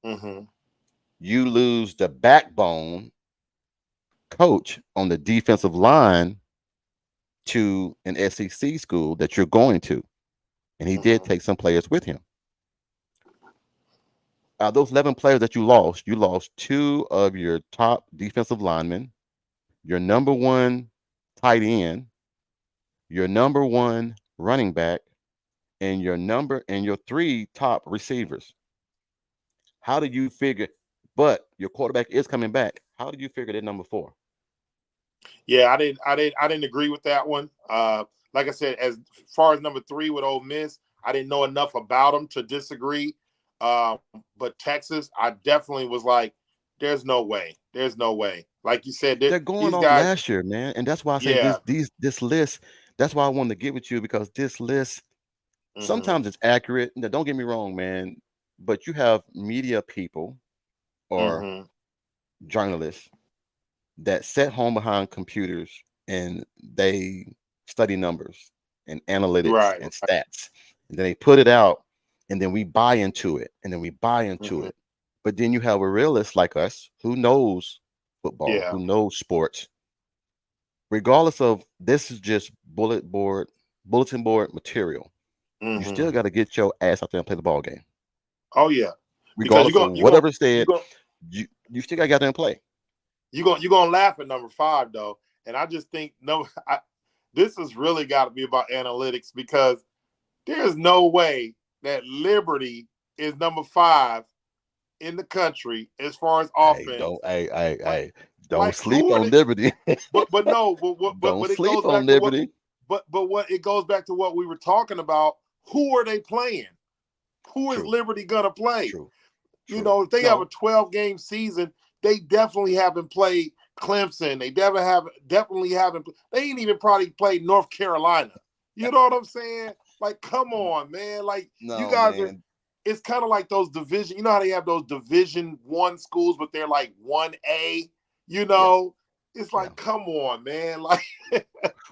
S2: Mm-hmm.
S1: You lose the backbone coach on the defensive line to an SEC school that you're going to. And he did
S2: Mhm.
S1: take some players with him. Those 11 players that you lost two of your top defensive linemen, your number one tight end, your number one running back, and your three top receivers. How do you figure? But your quarterback is coming back. How do you figure that number four?
S2: Yeah, I didn't agree with that one. Like I said, as far as number three with Ole Miss, I didn't know enough about them to disagree. But Texas, I definitely was like, "There's no way. There's no way." Like you said,
S1: They're going
S2: these
S1: off
S2: guys.
S1: last year, man, and that's why I say
S2: Yeah.
S1: this list. That's why I wanted to get with you because this list
S2: Hmm.
S1: sometimes it's accurate. Now, don't get me wrong, man, but you have media people or
S2: Hmm.
S1: journalists that sit home behind computers and they study numbers and analytics
S2: Right.
S1: and stats. And then they put it out and then we buy into it and then we buy into
S2: Hmm.
S1: it. But then you have a realist like us who knows football,
S2: Yeah.
S1: who knows sports, regardless of this is just bulletin board material. You
S2: Hmm.
S1: still got to get your ass out there and play the ball game.
S2: Oh yeah, because
S1: Regardless of whatever
S2: you
S1: said,
S2: gonna
S1: you still got to get out there and play.
S2: you're gonna laugh at number five though, and I just think no, this has really got to be about analytics because there's no way that Liberty is number five in the country as far as
S1: Hey,
S2: offense. Like,
S1: don't sleep
S2: who are
S1: on
S2: they?
S1: Liberty.
S2: But no,
S1: Don't
S2: but it
S1: sleep
S2: goes
S1: on
S2: back to what.
S1: Liberty.
S2: But what it goes back to what we were talking about. Who are they playing? Who is
S1: True,
S2: Liberty gonna play?
S1: true,
S2: You
S1: true.
S2: know, if they have a
S1: No,
S2: 12-game season, they definitely haven't played Clemson. They definitely haven't. They ain't even probably played North Carolina. You know what I'm saying? Like, come on, man. Like, you
S1: no,
S2: guys are.
S1: man.
S2: It's kind of like those division. You know how they have those Division 1 schools, but they're like 1A. You
S1: Yeah,
S2: know, it's
S1: yeah.
S2: like, come on, man. Like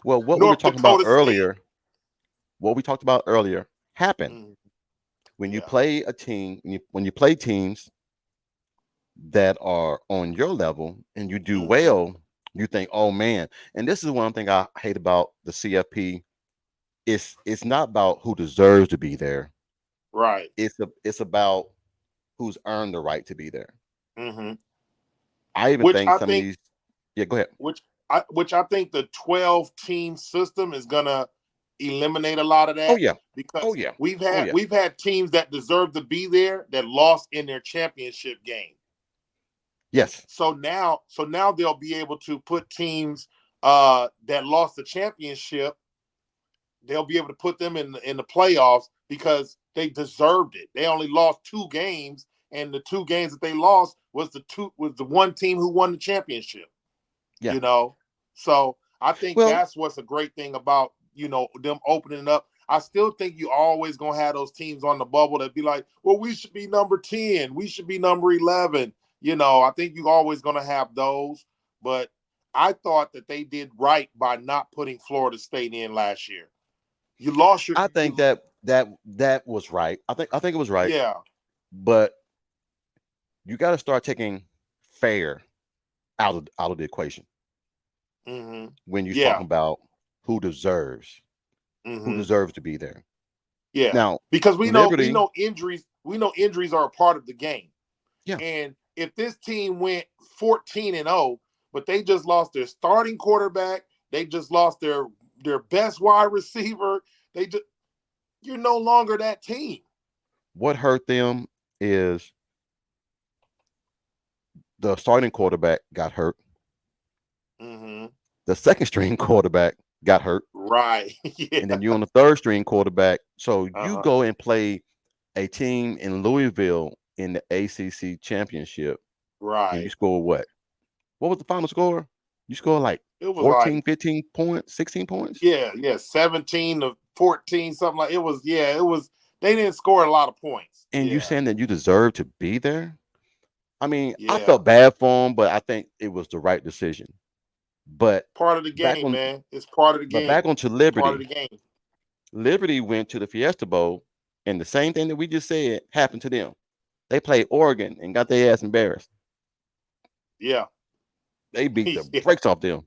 S1: Well,
S2: North Dakota State.
S1: what we talked about earlier happened
S2: Mm,
S1: when you
S2: yeah.
S1: play a team, when you play teams that are on your level and you do
S2: Hmm.
S1: well, you think, oh man. And this is one thing I hate about the CFP. It's not about who deserves to be there.
S2: Right.
S1: It's about who's earned the right to be there.
S2: Hmm.
S1: I even
S2: Which
S1: think
S2: I
S1: some of
S2: think
S1: these. Yeah, go ahead.
S2: which I think the 12 team system is gonna eliminate a lot of
S1: Oh
S2: that
S1: yeah. Oh
S2: because
S1: yeah.
S2: we've
S1: Oh
S2: had
S1: yeah.
S2: we've had teams that deserve to be there that lost in their championship game.
S1: Yes.
S2: So now they'll be able to put teams that lost the championship, they'll be able to put them in the playoffs because they deserved it. They only lost two games, and the two games that they lost was the one team who won the championship.
S1: Yeah.
S2: you know. So I think
S1: Well,
S2: that's what's a great thing about them opening up. I still think you always gonna have those teams on the bubble that be like, well, we should be number 10, we should be number 11. I think you always gonna have those, but I thought that they did right by not putting Florida State in last year. You lost your
S1: I think
S2: you
S1: that was right. I think it was right,
S2: yeah.
S1: but you got to start taking fair out of the equation
S2: Hmm.
S1: when you're
S2: Yeah.
S1: talking about who deserves who
S2: Hmm.
S1: deserves to be there.
S2: Yeah.
S1: Now,
S2: Because we
S1: Liberty,
S2: know injuries are a part of the game.
S1: yeah,
S2: And if this team went 14-0, but they just lost their starting quarterback, they just lost their best wide receiver, they just you're no longer that team.
S1: what hurt them is the starting quarterback got hurt.
S2: Hmm.
S1: The second string quarterback got hurt,
S2: Right.
S1: and
S2: Yeah.
S1: then you on the third string quarterback. So you
S2: Uh-huh.
S1: go and play a team in Louisville in the ACC championship, and you
S2: Right.
S1: score what? What was the final score? You scored like
S2: It was like
S1: 14, 15 points, 16 points,
S2: yeah, 17 to 14, something like it was. Yeah, it was. They didn't score a lot of points.
S1: and you
S2: Yeah.
S1: saying that you deserve to be there? I mean, I
S2: Yeah.
S1: felt bad for him, but I think it was the right decision. But
S2: Part of the
S1: back
S2: game,
S1: on,
S2: man. It's part of the
S1: but
S2: game.
S1: back onto
S2: It's part of
S1: Liberty.
S2: the game.
S1: Liberty went to the Fiesta Bowl, and the same thing that we just said happened to them. They played Oregon and got their ass embarrassed.
S2: Yeah.
S1: They beat the
S2: Yeah.
S1: brakes off them,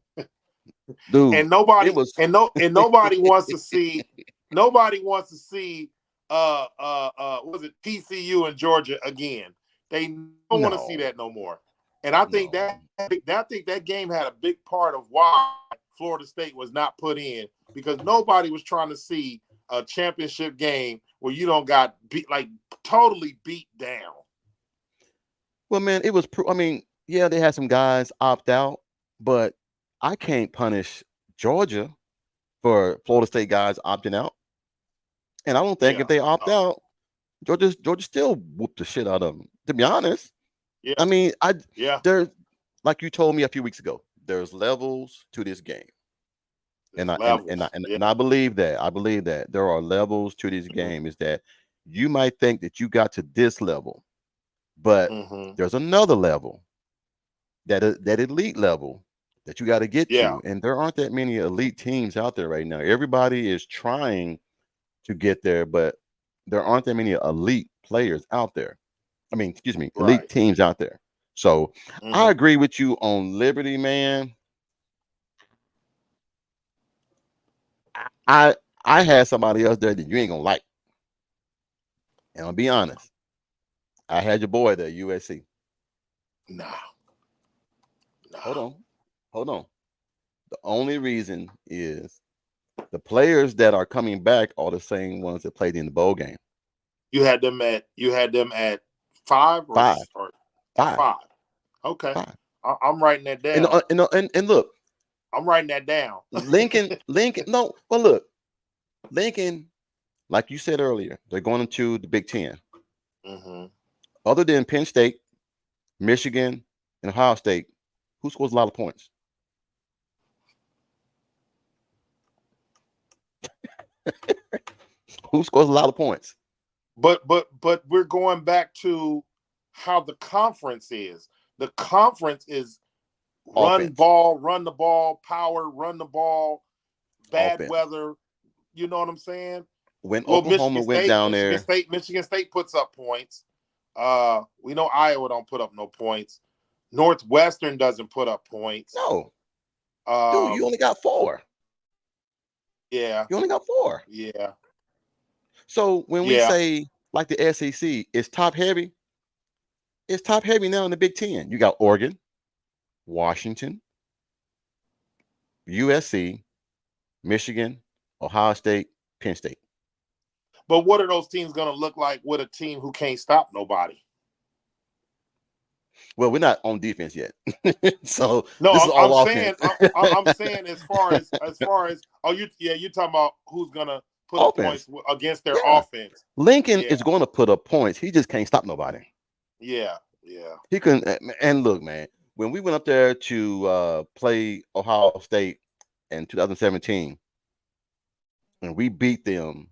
S1: dude.
S2: And
S1: It
S2: nobody
S1: was
S2: and no and nobody wants to see nobody wants to see was it PCU in Georgia again. They don't want to see
S1: no,
S2: that no more. And I think
S1: no.
S2: that game had a big part of why Florida State was not put in, because nobody was trying to see a championship game where you don't got beat, like totally beat down.
S1: Well, man, it was. I mean, yeah, they had some guys opt out, but I can't punish Georgia for Florida State guys opting out. And I don't think
S2: Yeah.
S1: if they opt
S2: No.
S1: out, Georgia still whooped the shit out of them. To be honest,
S2: Yeah.
S1: I mean,
S2: Yeah.
S1: there's like you told me a few weeks ago, there's levels to this game, and
S2: There's
S1: I and and I,
S2: levels.
S1: and,
S2: Yeah.
S1: and I believe that. I believe that there are levels to this game. Is that you might think that you got to this level, but
S2: Mm-hmm.
S1: there's another level, that elite level that you got to get
S2: Yeah.
S1: to, and there aren't that many elite teams out there right now. Everybody is trying to get there, but there aren't that many elite players out there. I mean, excuse me, elite
S2: Right.
S1: teams out there. So I
S2: Mm-hmm.
S1: agree with you on Liberty, man. I I had somebody else there that you ain't gonna like, and I'll be honest. I had your boy there, USC.
S2: No. No.
S1: Hold on, hold on. The only reason is the players that are coming back are the same ones that played in the bowl game.
S2: You had them at five
S1: Five,
S2: or
S1: five,
S2: five. Okay.
S1: five.
S2: I'm writing that
S1: And
S2: down.
S1: look,
S2: I'm writing that down.
S1: Lincoln. No, well, look, Lincoln. Like you said earlier, they're going into the Big Ten.
S2: Mm-hmm.
S1: Other than Penn State, Michigan, and Ohio State, who scores a lot of points? Who scores a lot of points?
S2: But we're going back to how the conference is. The conference is
S1: Offense,
S2: run the ball, power, run the ball, bad
S1: offense.
S2: weather. You know what I'm saying?
S1: When
S2: Well,
S1: Oklahoma went down there,
S2: Michigan State puts up points. We know Iowa don't put up no points. Northwestern doesn't put up points.
S1: no, dude, you
S2: Um,
S1: only got four.
S2: yeah,
S1: You only got four.
S2: yeah,
S1: So when we
S2: yeah.
S1: say like the SEC is top heavy, it's top heavy now in the Big Ten. You got Oregon, Washington, USC, Michigan, Ohio State, Penn State.
S2: But what are those teams going to look like with a team who can't stop nobody?
S1: Well, we're not on defense yet, so
S2: No,
S1: this is
S2: I'm
S1: all
S2: saying
S1: offense.
S2: I'm saying as far as you're talking about who's going to put up
S1: Offense,
S2: points against their
S1: yeah.
S2: offense.
S1: Lincoln
S2: Yeah,
S1: is going to put up points. He just can't stop nobody.
S2: yeah, yeah.
S1: He couldn't. And look, man, when we went up there to play Ohio State in 2017, and we beat them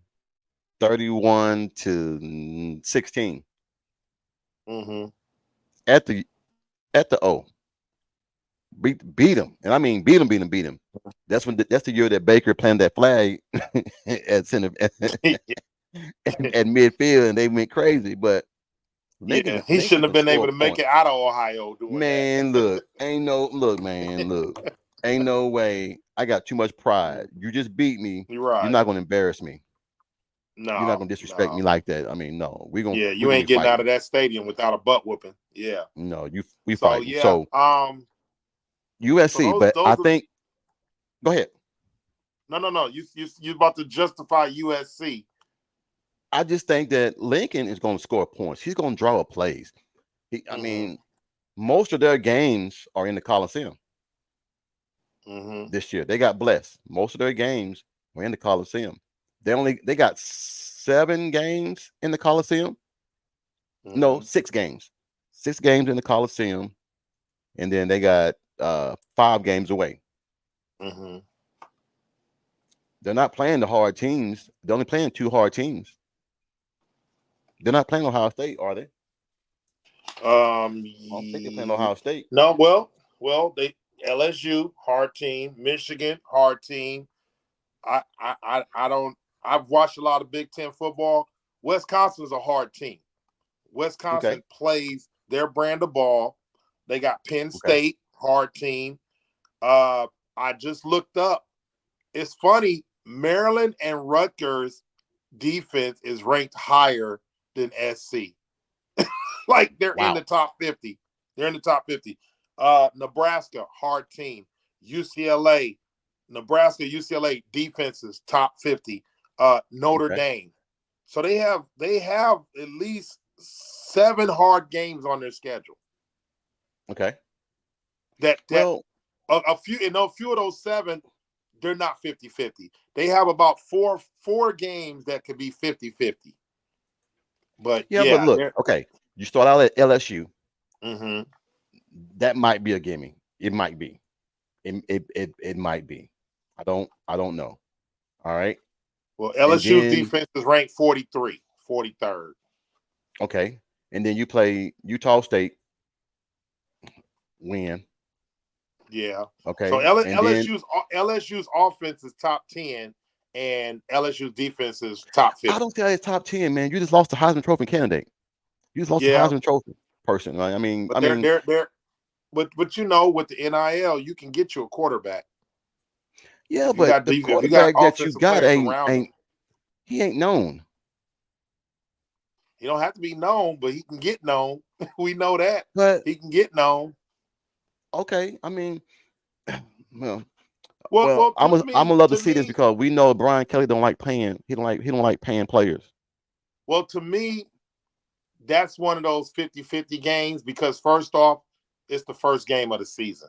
S1: 31-16
S2: Mm-hmm.
S1: at the O. Beat him, and I mean beat him. That's the year that Baker planted that flag at center at midfield, and they went crazy. But
S2: Yeah, he
S1: Lincoln
S2: shouldn't have
S1: can
S2: been able
S1: score
S2: to make it
S1: points.
S2: out of Ohio doing
S1: Man,
S2: that.
S1: look, ain't no way. I got too much pride. You just beat me.
S2: You're
S1: You're
S2: right.
S1: not gonna embarrass me. You're not
S2: No,
S1: gonna disrespect me
S2: no.
S1: like that. I mean, no,
S2: Yeah,
S1: we're
S2: you
S1: gonna be
S2: ain't getting out
S1: fighting.
S2: of that stadium without a butt whooping. Yeah.
S1: No, we
S2: So
S1: fighting.
S2: yeah.
S1: So USC,
S2: Those
S1: but I
S2: those are
S1: think go ahead.
S2: no. You about to justify USC.
S1: I just think that Lincoln is gonna score points. He's gonna draw up plays. I
S2: Mm-hmm.
S1: mean, most of their games are in the Coliseum
S2: Mm-hmm.
S1: this year. They got blessed. Most of their games were in the Coliseum. They got 7 games in the Coliseum. No,
S2: Mm-hmm.
S1: 6 games. 6 games in the Coliseum, and then they got 5 games away.
S2: Mm-hmm.
S1: They're not playing the hard teams. They're only playing 2 hard teams. They're not playing Ohio State, are they? I don't think they're playing Ohio State.
S2: No, they LSU hard team, Michigan hard team. I don't. I've watched a lot of Big Ten football. Wisconsin is a hard team.
S1: Okay.
S2: Wisconsin plays their brand of ball. They got Penn
S1: Okay.
S2: State. hard team. I just looked up. It's funny. Maryland and Rutgers defense is ranked higher than SC. Like they're in
S1: Wow.
S2: the top 50. They're in the top 50. Nebraska, hard team. UCLA, Nebraska, UCLA defenses top 50. Notre
S1: Okay.
S2: Dame. So they have at least 7 hard games on their schedule.
S1: Okay.
S2: That
S1: Well,
S2: a few and a few of those 7, they're not 50-50. They have about four games that could be 50-50. But
S1: yeah, but
S2: yeah,
S1: look,
S2: they're
S1: okay. You start out at LSU.
S2: mm-hmm.
S1: That might be a gimme. It might be. It might be. I don't know. All right.
S2: Well,
S1: And
S2: LSU's
S1: then
S2: defense is ranked 43, 43rd.
S1: okay. And then you play Utah State, win.
S2: Yeah. So
S1: Okay. And then
S2: LSU's offense is top 10 and LSU's defense is top
S1: I
S2: 50.
S1: don't say it's top 10, man. You just lost the Heisman Trophy candidate. You just lost the
S2: Yeah,
S1: Heisman Trophy person. Right? I mean,
S2: but
S1: I mean,
S2: they're but you know with the NIL you can get you a quarterback
S1: yeah, but the
S2: if you got
S1: quarterback that you
S2: offensive
S1: got
S2: players
S1: ain't
S2: around him.
S1: ain't he ain't known.
S2: He don't have to be known, but he can get known. We know that.
S1: But
S2: He can get known.
S1: okay, I mean, well,
S2: Well,
S1: I'm gonna love to
S2: to
S1: see this
S2: me,
S1: because we know Brian Kelly don't like paying. He don't like paying players.
S2: well, to me, that's one of those 50-50 games because first off, it's the first game of the season.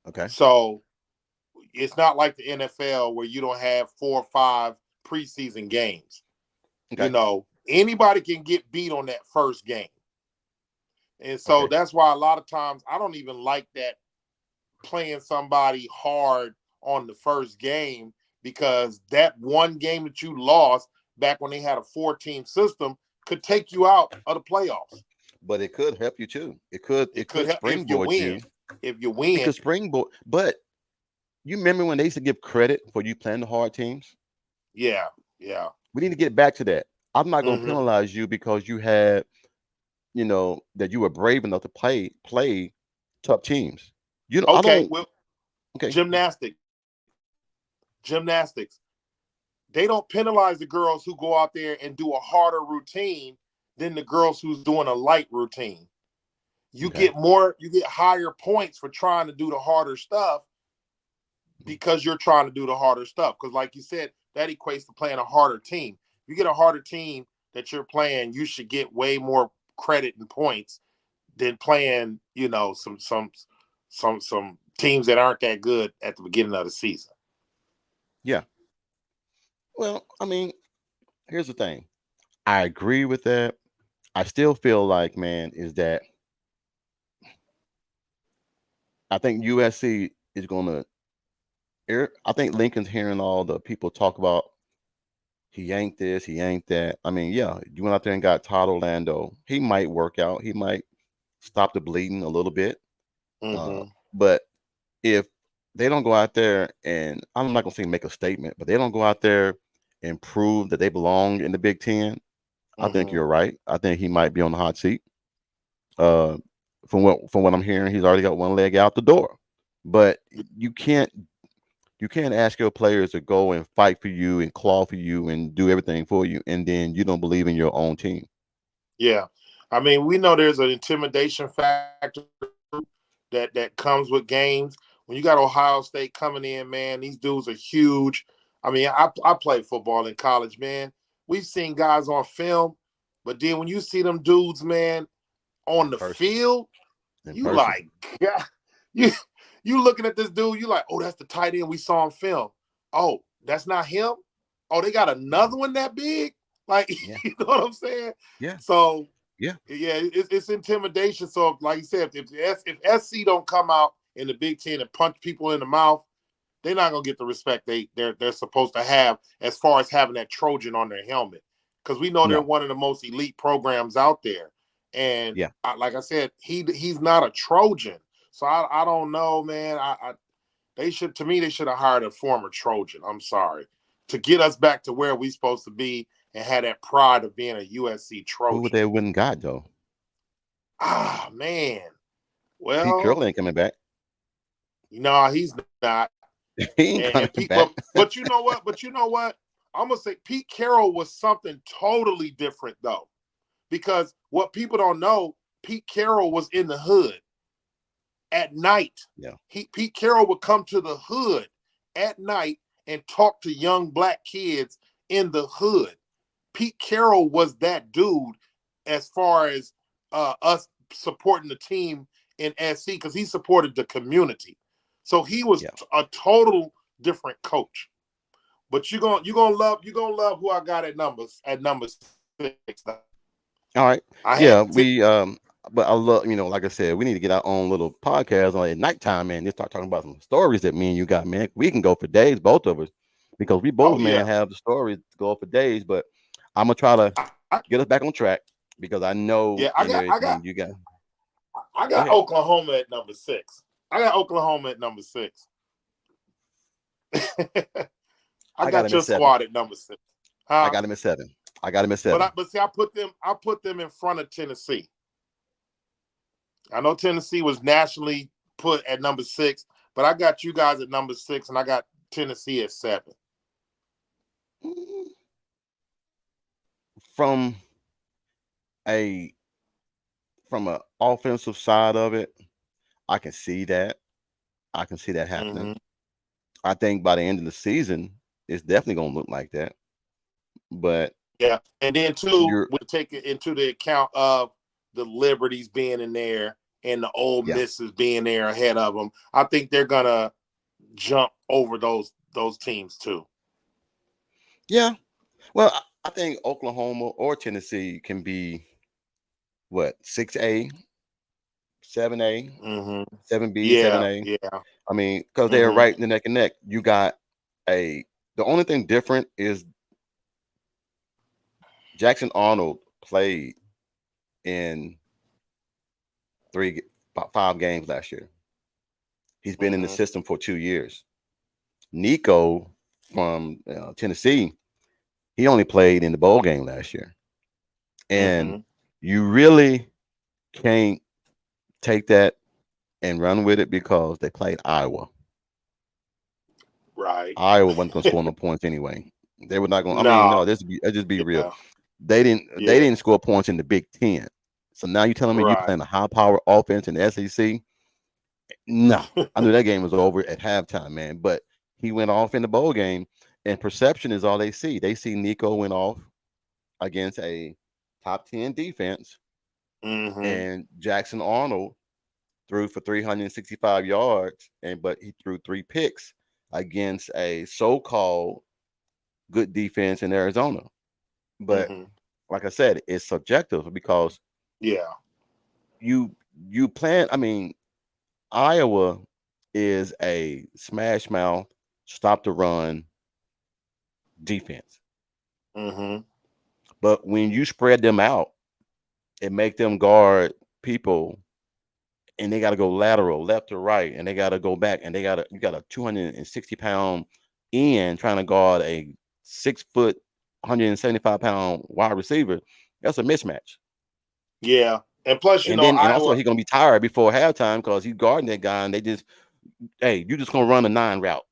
S1: Okay.
S2: So it's not like the NFL where you don't have 4 or 5 preseason games. You
S1: Okay.
S2: know, anybody can get beat on that first game. And so
S1: Okay.
S2: that's why a lot of times I don't even like that playing somebody hard on the first game because that one game that you lost back when they had a 4-team system could take you out of the playoffs.
S1: But it could help you too. It could
S2: It
S1: it
S2: could
S1: could
S2: help if you
S1: springboard
S2: win.
S1: you.
S2: If you
S1: It
S2: win,
S1: could springboard. But you remember when they used to give credit for you playing the hard teams?
S2: yeah, yeah.
S1: We need to get back to that. I'm not gonna
S2: Mm-hmm.
S1: penalize you because you had, that you were brave enough to play tough teams. You know, I
S2: Okay,
S1: don't.
S2: well,
S1: Okay.
S2: gymnastics. Gymnastics. They don't penalize the girls who go out there and do a harder routine than the girls who's doing a light routine.
S1: Okay.
S2: You get higher points for trying to do the harder stuff because you're trying to do the harder stuff. Because, like you said, that equates to playing a harder team. You get a harder team that you're playing, you should get way more credit and points than playing, some teams that aren't that good at the beginning of the season.
S1: Yeah. Well, I mean, here's the thing. I agree with that. I still feel like, man, is that I think USC is gonna. I think Lincoln's hearing all the people talk about he ain't this, he ain't that. I mean, yeah, you went out there and got Todd Orlando. He might work out. He might stop the bleeding a little bit. Uh,
S2: Mm-hmm.
S1: but if they don't go out there and I'm not gonna say make a statement, but they don't go out there and prove that they belong in the Big Ten, I think
S2: Mm-hmm.
S1: you're right. I think he might be on the hot seat. Uh, from what I'm hearing, he's already got one leg out the door. But you can't you can't ask your players to go and fight for you and claw for you and do everything for you, and then you don't believe in your own team.
S2: Yeah. I mean, we know there's an intimidation factor that comes with games. When you got Ohio State coming in, man, these dudes are huge. I mean, I played football in college, man. We've seen guys on film, but then when you see them dudes, man, on
S1: In
S2: the
S1: person.
S2: field,
S1: In
S2: you
S1: person.
S2: like, God, you you looking at this dude, you like, oh, that's the tight end we saw on film. Oh, that's not him. Oh, they got
S1: Mhm.
S2: another one that big. Like,
S1: Yeah.
S2: you know what I'm saying?
S1: Yeah.
S2: So
S1: Yeah.
S2: yeah, it's intimidation. So, like you said, if SC don't come out in the Big Ten and punch people in the mouth, they're not gonna get the respect they're supposed to have as far as having that Trojan on their helmet. Because we know they're
S1: No.
S2: one of the most elite programs out there. And
S1: Yeah.
S2: like I said, he's not a Trojan. So I don't know, man. They should to me they should have hired a former Trojan. I'm sorry to get us back to where we supposed to be and have that pride of being a USC
S1: Who would
S2: Trojan.
S1: they wouldn't got though?
S2: Ah, man.
S1: Pete Carroll
S2: Well,
S1: ain't coming back.
S2: no, he's not.
S1: He ain't
S2: And
S1: coming
S2: Pete,
S1: back.
S2: but you know what? But you know what? I'm gonna say Pete Carroll was something totally different though, because what people don't know, Pete Carroll was in the hood at night.
S1: Yeah,
S2: Pete Carroll would come to the hood at night and talk to young black kids in the hood. Pete Carroll was that dude as far as us supporting the team in SC because he supported the community. So he was
S1: yeah.
S2: a total different coach. But you're gonna love who I got at number 6.
S1: All right.
S2: I had
S1: Yeah,
S2: to take.
S1: but I love, like I said, we need to get our own little podcast on at nighttime, man. Just start talking about some stories that me and you got, man. We can go for days, both of us, because we
S2: Oh
S1: both, man,
S2: yeah,
S1: have the stories to go for days. But I'm gonna try to
S2: I,
S1: get us back on track because I know
S2: yeah. I
S1: in
S2: got I got
S1: everything you got.
S2: I
S1: Go
S2: got
S1: ahead.
S2: Oklahoma at number 6. I got Oklahoma at number 6. I
S1: I got
S2: got
S1: him at
S2: your
S1: seven.
S2: squad at number 6.
S1: I
S2: Huh?
S1: got him at seven. I got him at
S2: But
S1: seven.
S2: see, I put them in front of Tennessee. I know Tennessee was nationally put at number 6, but I got you guys at number 6, and I got Tennessee at 7.
S1: Mm, From a from a offensive side of it, I can see that. I can see that happening.
S2: Mm-hmm.
S1: I think by the end of the season, it's definitely gonna look like that. But
S2: Yeah, and then too,
S1: you're
S2: we take it into the account of the Liberties being in there and the Ole
S1: yeah,
S2: Misses being there ahead of them. I think they're gonna jump over those teams too.
S1: yeah. Well, I think Oklahoma or Tennessee can be what 6A, 7A,
S2: Mm-hmm.
S1: 7B, seven
S2: Yeah,
S1: A.
S2: yeah.
S1: I mean, because they're
S2: Mm-hmm.
S1: right in the neck and neck. You got a the only thing different is Jackson Arnold played in about 5 games last year. He's been in the
S2: Mm-hmm.
S1: system for 2 years. Nico from Tennessee, he only played in the bowl game last year, and
S2: Mm-hmm.
S1: you really can't take that and run with it because they played Iowa.
S2: Right.
S1: Iowa wasn't going to score no points anyway. They were not going. I mean,
S2: No.
S1: no, let's just be real.
S2: Yeah.
S1: They
S2: Yeah.
S1: didn't score points in the Big Ten. So now you're telling me you
S2: Right.
S1: playing a high power offense in the SEC? No, I knew that game was over at halftime, man. But he went off in the bowl game, and perception is all they see. They see Nico went off against a top 10 defense,
S2: Mm-hmm.
S1: and Jackson Arnold threw for 365 yards, but he threw 3 picks against a so-called good defense in Arizona. But
S2: Mm-hmm.
S1: like I said, it's subjective because
S2: Yeah.
S1: you you plan. I mean, Iowa is a smash mouth, stop the run defense.
S2: Mm-hmm.
S1: But when you spread them out and make them guard people and they got to go lateral, left to right, and they got to go back, and you got a 260-pound end trying to guard a 6 foot, 175-pound wide receiver. That's a mismatch.
S2: Yeah. And plus,
S1: And also
S2: Iowa.
S1: he's gonna be tired before halftime because he's guarding that guy, and they just, hey, you just gonna run a 9 route.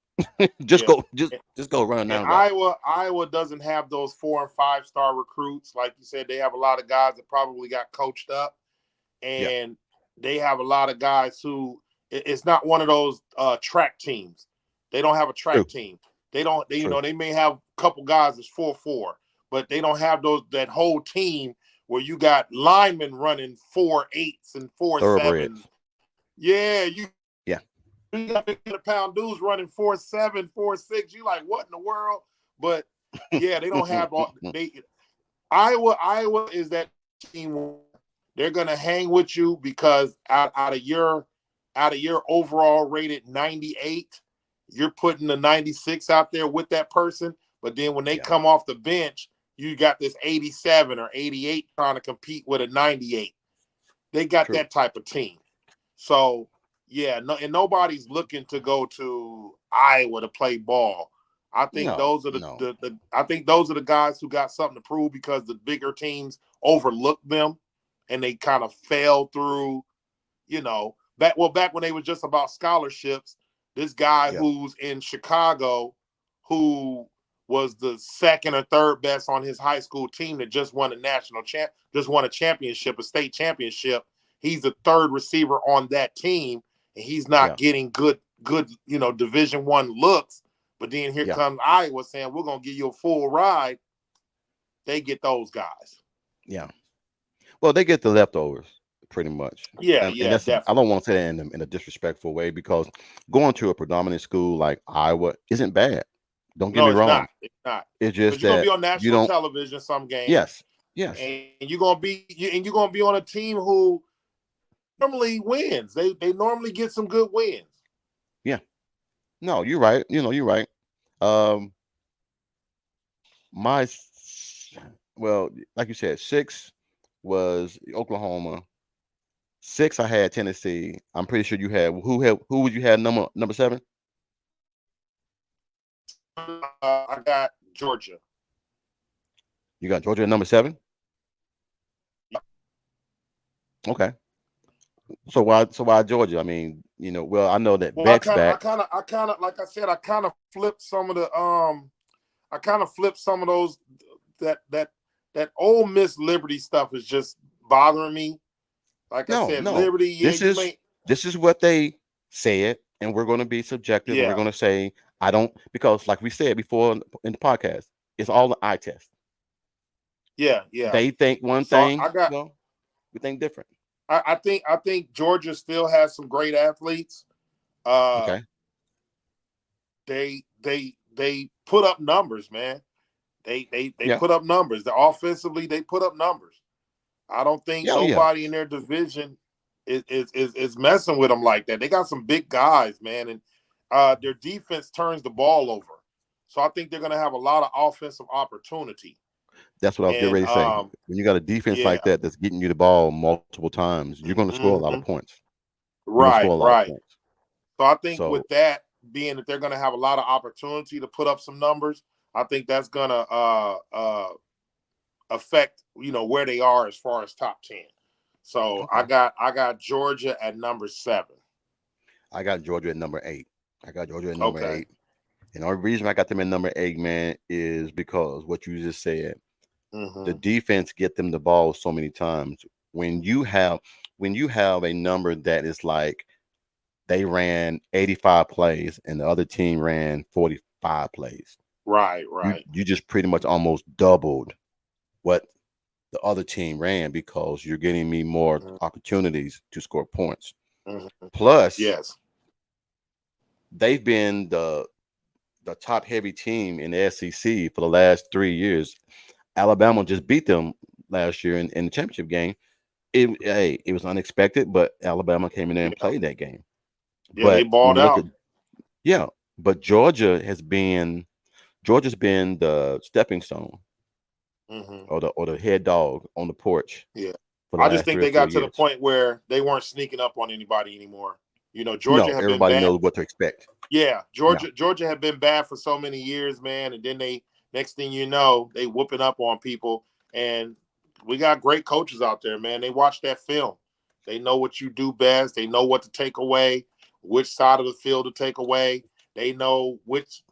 S1: just
S2: Yeah.
S1: go, just go run a
S2: And
S1: 9 route.
S2: Iowa doesn't have those 4 and 5 star recruits. Like you said, they have a lot of guys that probably got coached up,
S1: Yeah,
S2: and they have a lot of guys who it's not one of those track teams. They don't have a
S1: true,
S2: track team. They don't.
S1: true.
S2: They may have a couple guys that's 4-4, but they don't have that whole team where you got linemen running 4.8s and 4.7s.
S1: Thoroughbreds.
S2: Yeah,
S1: Yeah.
S2: you got 100-pound dudes running 4.7, 4.6. You like what in the world? But yeah, they don't have all they Iowa is that team. They're gonna hang with you because out of your overall rated 98, you're putting the 96 out there with that person. But then when they
S1: Yeah,
S2: come off the bench, you got this 87 or 88 trying to compete with a 98. They got
S1: true.
S2: that type of team. So yeah, no, and nobody's looking to go to Iowa to play ball. I think
S1: No,
S2: those are
S1: no.
S2: I think those are the guys who got something to prove because the bigger teams overlooked them and they kind of fell through, you know, back when they were just about scholarships. This guy
S1: Yeah.
S2: who's in Chicago, who was the second or third best on his high school team that just won just won a championship, a state championship. He's the third receiver on that team, and he's not
S1: Yeah.
S2: getting good, Division I looks. But then here
S1: Yeah.
S2: comes Iowa saying we're gonna give you a full ride. They get those guys.
S1: Yeah. Well, they get the leftovers pretty much.
S2: Yeah,
S1: And
S2: yeah,
S1: I
S2: definitely.
S1: don't want to say that in a disrespectful way because going to a predominant school like Iowa isn't bad. Don't get
S2: No,
S1: me
S2: it's
S1: wrong.
S2: not. It's not.
S1: It's
S2: Because
S1: just
S2: you're gonna be
S1: that
S2: on
S1: you
S2: national
S1: don't.
S2: television some games,
S1: Yes. Yes.
S2: and you're gonna be on a team who normally wins. They normally get some good wins.
S1: Yeah. No, you're right. You're right. Um, my, well, like you said, six was Oklahoma. Six, I had Tennessee. I'm pretty sure you who would you had number seven?
S2: I got Georgia.
S1: You got Georgia at number seven.
S2: Yep.
S1: Okay. So why Georgia? I mean, well, I know that
S2: Well,
S1: Beck's back.
S2: like I said, I kind of flipped some of those that Ole Miss Liberty stuff is just bothering me. Like I
S1: No,
S2: said,
S1: no.
S2: Liberty, yeah,
S1: This
S2: you
S1: is
S2: may,
S1: this is what they said, and we're going to be subjective, and we're
S2: yeah,
S1: going to say I don't because, like we said before in the podcast, it's all the eye test.
S2: yeah, yeah.
S1: They think one
S2: So
S1: thing,
S2: I got,
S1: well, we think different.
S2: I think Georgia still has some great athletes. Uh,
S1: Okay.
S2: they put up numbers, man. They
S1: Yeah.
S2: put up numbers. The offensively, they put up numbers. I don't think
S1: Yeah. Oh, yeah.
S2: nobody in their division is messing with them like that. They got some big guys, man, and their defense turns the ball over. So I think they're going to have a lot of offensive opportunity.
S1: That's what I was getting
S2: And
S1: ready to say. When you got a defense
S2: yeah,
S1: like that that's getting you the ball multiple times, you're going to score a lot of
S2: hmm
S1: points. You're going to score
S2: right,
S1: a lot of
S2: right.
S1: points.
S2: So I think
S1: So
S2: with that being that they're going to have a lot of opportunity to put up some numbers, I think that's going to affect where they are as far as top 10. So I
S1: okay.
S2: got Georgia at number 7.
S1: I got Georgia at number 8. I got Georgia at number
S2: Okay.
S1: 8. And the only reason I got them at number 8, man, is because what you just said. The
S2: Hmm.
S1: defense get them the ball so many times. When you have when you have a number that is like they ran 85 plays and the other team ran 45 plays,
S2: Right,
S1: you
S2: right.
S1: you just pretty much almost doubled what the other team ran because you're getting me more opportunities to score points.
S2: Mm-hmm.
S1: Plus,
S2: Yes.
S1: they've been the top heavy team in the SEC for the last 3 years. Alabama just beat them last year in the championship game. It was unexpected, but Alabama came in there and
S2: Yeah.
S1: played that game.
S2: Yeah, they
S1: But when
S2: balled
S1: you look at
S2: out.
S1: yeah, but Georgia's been the stepping stone
S2: Hmm.
S1: or the head dog on the porch
S2: Yeah.
S1: for the
S2: I just
S1: last
S2: think
S1: three or
S2: they
S1: four
S2: got to the
S1: years.
S2: point where they weren't sneaking up on anybody anymore. Georgia
S1: No,
S2: had been
S1: everybody
S2: bad.
S1: knows what to expect.
S2: Yeah,
S1: Yeah,
S2: Georgia had been bad for so many years, man, and then they next thing you know, they whooping up on people. And we got great coaches out there, man. They watch that film. They know what you do best. They know what to take away, which side of the field to take away. They know which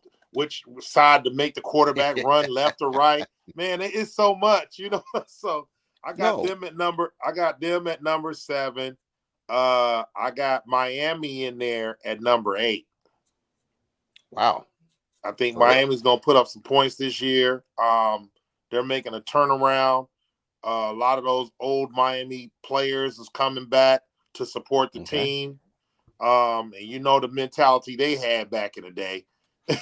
S2: side to make the quarterback run left or right. Man, it's so much, So
S1: no,
S2: I got them at number 7. I got Miami in there at number 8.
S1: wow.
S2: I think
S1: So they're
S2: Miami's going to put up some points this year. They're making a turnaround. A lot of those old Miami players is coming back to support the
S1: okay.
S2: team. And the mentality they had back in the day,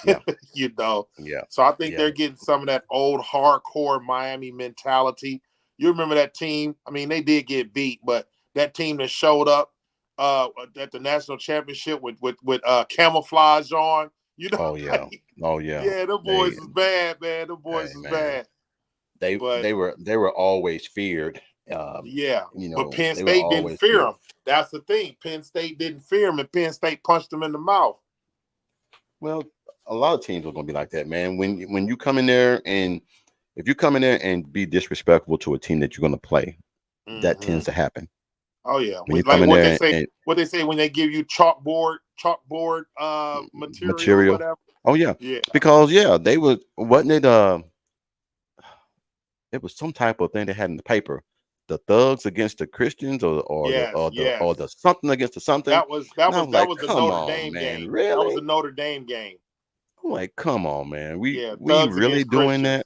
S1: Yeah,
S2: you know.
S1: yeah,
S2: So I think
S1: yeah.
S2: they're getting some of that old hardcore Miami mentality. You remember that team? I mean, they did get beat, but that team that showed up at the national championship with camouflage on,
S1: Oh yeah,
S2: like,
S1: oh yeah.
S2: yeah, the boys
S1: They
S2: was bad, man. The boys
S1: Hey
S2: was
S1: man,
S2: bad.
S1: they
S2: But
S1: they were they were always feared.
S2: yeah, but Penn
S1: They were
S2: State didn't
S1: always
S2: fear
S1: feared.
S2: him. That's the thing. Penn State didn't fear him, and Penn State punched him in the mouth.
S1: Well, a lot of teams are going to be like that, man. When you come in there and if you come in there and be disrespectful to a team that you're going to play, that
S2: Hmm.
S1: tends to happen.
S2: Oh yeah,
S1: When you come
S2: like
S1: in
S2: what they
S1: there
S2: say.
S1: and
S2: What they say when they give you chalkboard material or
S1: material.
S2: whatever.
S1: Oh yeah,
S2: Yeah.
S1: because yeah, they was wasn't it it was some type of thing they had in the paper, the thugs against the Christians
S2: Yes.
S1: or
S2: Yes.
S1: the something against the something.
S2: That was that
S1: And I
S2: was
S1: was
S2: that
S1: like,
S2: was the
S1: come
S2: Notre
S1: on,
S2: Dame
S1: man,
S2: game. That was the
S1: really?
S2: Notre Dame game.
S1: I'm like, come on, man, we
S2: Yeah.
S1: we
S2: Thugs
S1: really
S2: against
S1: doing
S2: Christians.
S1: that,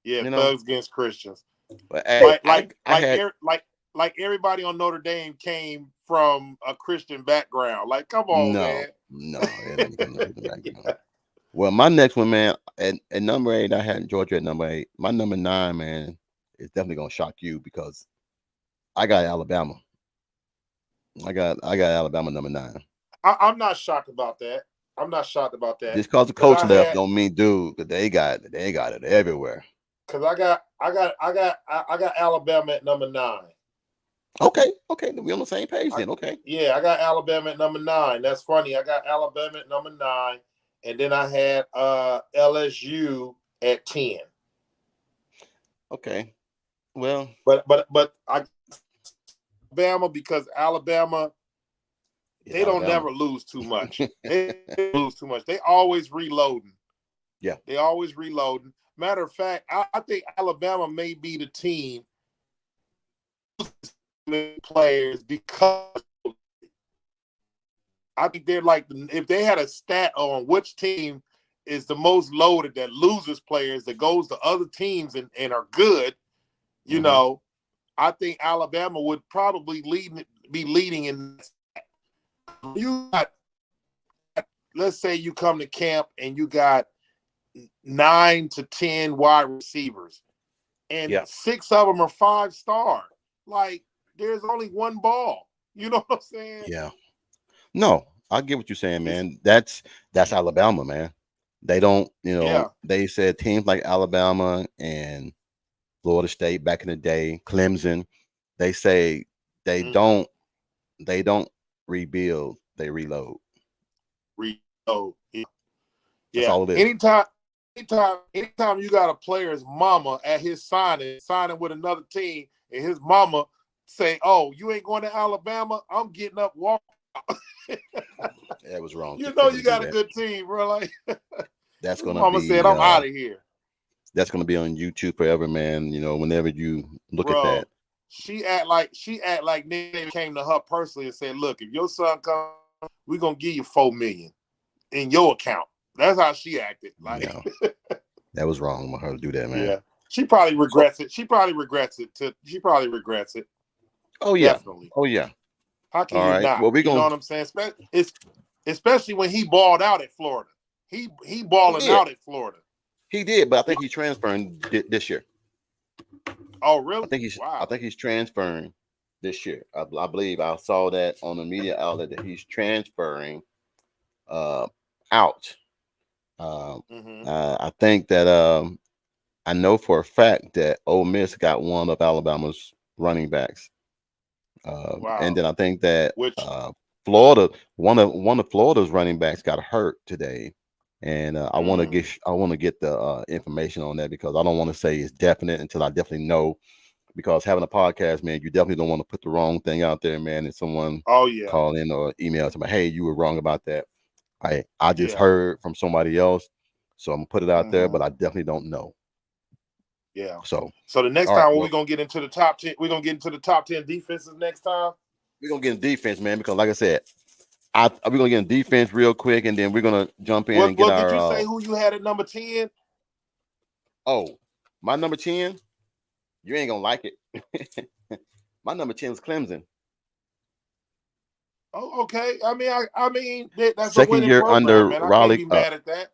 S2: Yeah.
S1: you know?
S2: Thugs against Christians.
S1: But hey,
S2: Like
S1: I
S2: like
S1: I
S2: like
S1: had
S2: er- like like everybody on Notre Dame came from a Christian background. Like, come on,
S1: no,
S2: man.
S1: no, it didn't come to the background. Well, my next one, man, at number eight, I had Georgia at number eight. My number nine, man, is definitely gonna shock you because I got Alabama. I got Alabama number nine.
S2: I'm not shocked about that. I'm not shocked about that
S1: Just cause the
S2: because
S1: coach
S2: I
S1: left
S2: had
S1: don't mean dude, 'cause they got it everywhere.
S2: because I got Alabama at number 9.
S1: Okay, okay, we on the same page
S2: I,
S1: then. Okay,
S2: yeah, I got Alabama at number 9. That's funny. I got Alabama at number 9, and then I had LSU at 10.
S1: okay. Well,
S2: But I Alabama because Alabama
S1: it's
S2: they don't
S1: Alabama.
S2: never lose too much. They lose too much. They always reloading.
S1: Yeah.
S2: They always reloading. Matter of fact, I think Alabama may be the team players because I think they're like if they had a stat on which team is the most loaded that loses players that goes to other teams and are good, you
S1: Mm-hmm.
S2: know, I think Alabama would probably be leading in. You got, let's say you come to camp and you got 9 to 10 wide receivers, and
S1: Yeah.
S2: 6 of them are 5-star. Like, there's only one ball. You know what I'm saying?
S1: Yeah. No, I get what you're saying,
S2: It's
S1: man. That's Alabama, man. They don't,
S2: yeah.
S1: they said teams like Alabama and Florida State back in the day, Clemson, they say they
S2: Mm-hmm.
S1: don't they don't rebuild, they reload.
S2: Reload.
S1: That's
S2: Yeah.
S1: all it is.
S2: Anytime you got a player's mama at his signing with another team, and his mama say, "Oh, you ain't going to Alabama? I'm getting up, walking."
S1: That was wrong
S2: You
S1: for
S2: know
S1: him
S2: you
S1: to do
S2: got a
S1: that.
S2: good team, bro. Like
S1: That's
S2: his
S1: gonna
S2: mama said,
S1: be
S2: "I'm out of here,
S1: that's gonna be on YouTube forever, man. Whenever you look at that.
S2: bro." She act like nigga came to her personally and said, "Look, if your son comes, we're gonna give you 4 million in your account." That's how she acted. Like,
S1: Yeah, that was wrong of her to do that, man.
S2: yeah, she probably
S1: So,
S2: regrets it. She probably regrets it. She probably regrets it.
S1: oh yeah,
S2: Definitely.
S1: oh yeah.
S2: How can
S1: All
S2: you
S1: right.
S2: not?
S1: Well, we
S2: You know
S1: gonna
S2: what I'm saying? It's especially when he balled out at Florida. He
S1: he
S2: balling
S1: did,
S2: out at Florida.
S1: but I think he's transferring this year.
S2: Oh,
S1: I
S2: really?
S1: think he's I
S2: Wow.
S1: think he's transferring this year. I believe I saw that on the media outlet that he's transferring uh out. Um,
S2: Mm-hmm.
S1: I think that I know for a fact that Ole Miss got one of Alabama's running backs, and
S2: Wow.
S1: then I think that
S2: Which
S1: Florida one of Florida's running backs got hurt today, and
S2: mm,
S1: I want to get the information on that because I don't want to say it's definite until I definitely know. Because having a podcast, man, you definitely don't want to put the wrong thing out there, man, and someone
S2: oh yeah.
S1: call in or email to me, hey, you were wrong about that. I just
S2: Yeah.
S1: heard from somebody else, so I'm gonna put it out there,
S2: Mm-hmm.
S1: but I definitely don't know.
S2: Yeah.
S1: So,
S2: So the next
S1: all right,
S2: time when we're
S1: well,
S2: gonna get into the top 10, we're gonna get into the top 10 defenses next time.
S1: we're gonna get in defense, man, because like I said, we're gonna get in defense real quick, and then we're gonna jump in and get
S2: Well, did
S1: our
S2: you say who you had at number 10?
S1: oh, my number 10. You ain't gonna like it. My number 10 is Clemson.
S2: Oh, okay. I mean that's a
S1: Second
S2: winning
S1: year
S2: program,
S1: under
S2: man. I can't
S1: Raleigh,
S2: be mad at that.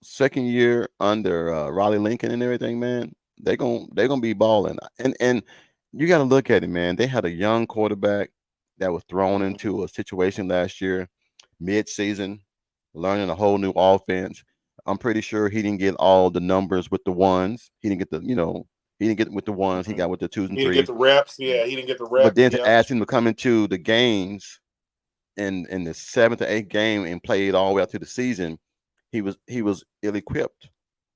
S1: second year under Raleigh Lincoln and everything, man. They gonna be balling, and you got to look at it, man. They had a young quarterback that was thrown
S2: Mm-hmm.
S1: into a situation last year, mid-season, learning a whole new offense. I'm pretty sure he didn't get all the numbers with the ones. He didn't get he didn't get with the ones. He
S2: Mm-hmm.
S1: got with the twos and
S2: He didn't get
S1: threes.
S2: the reps. Yeah, he didn't get the
S1: But
S2: reps.
S1: then to
S2: Yep.
S1: ask him to come into the games in the seventh or eighth game and played all the way out to the season, he was ill equipped.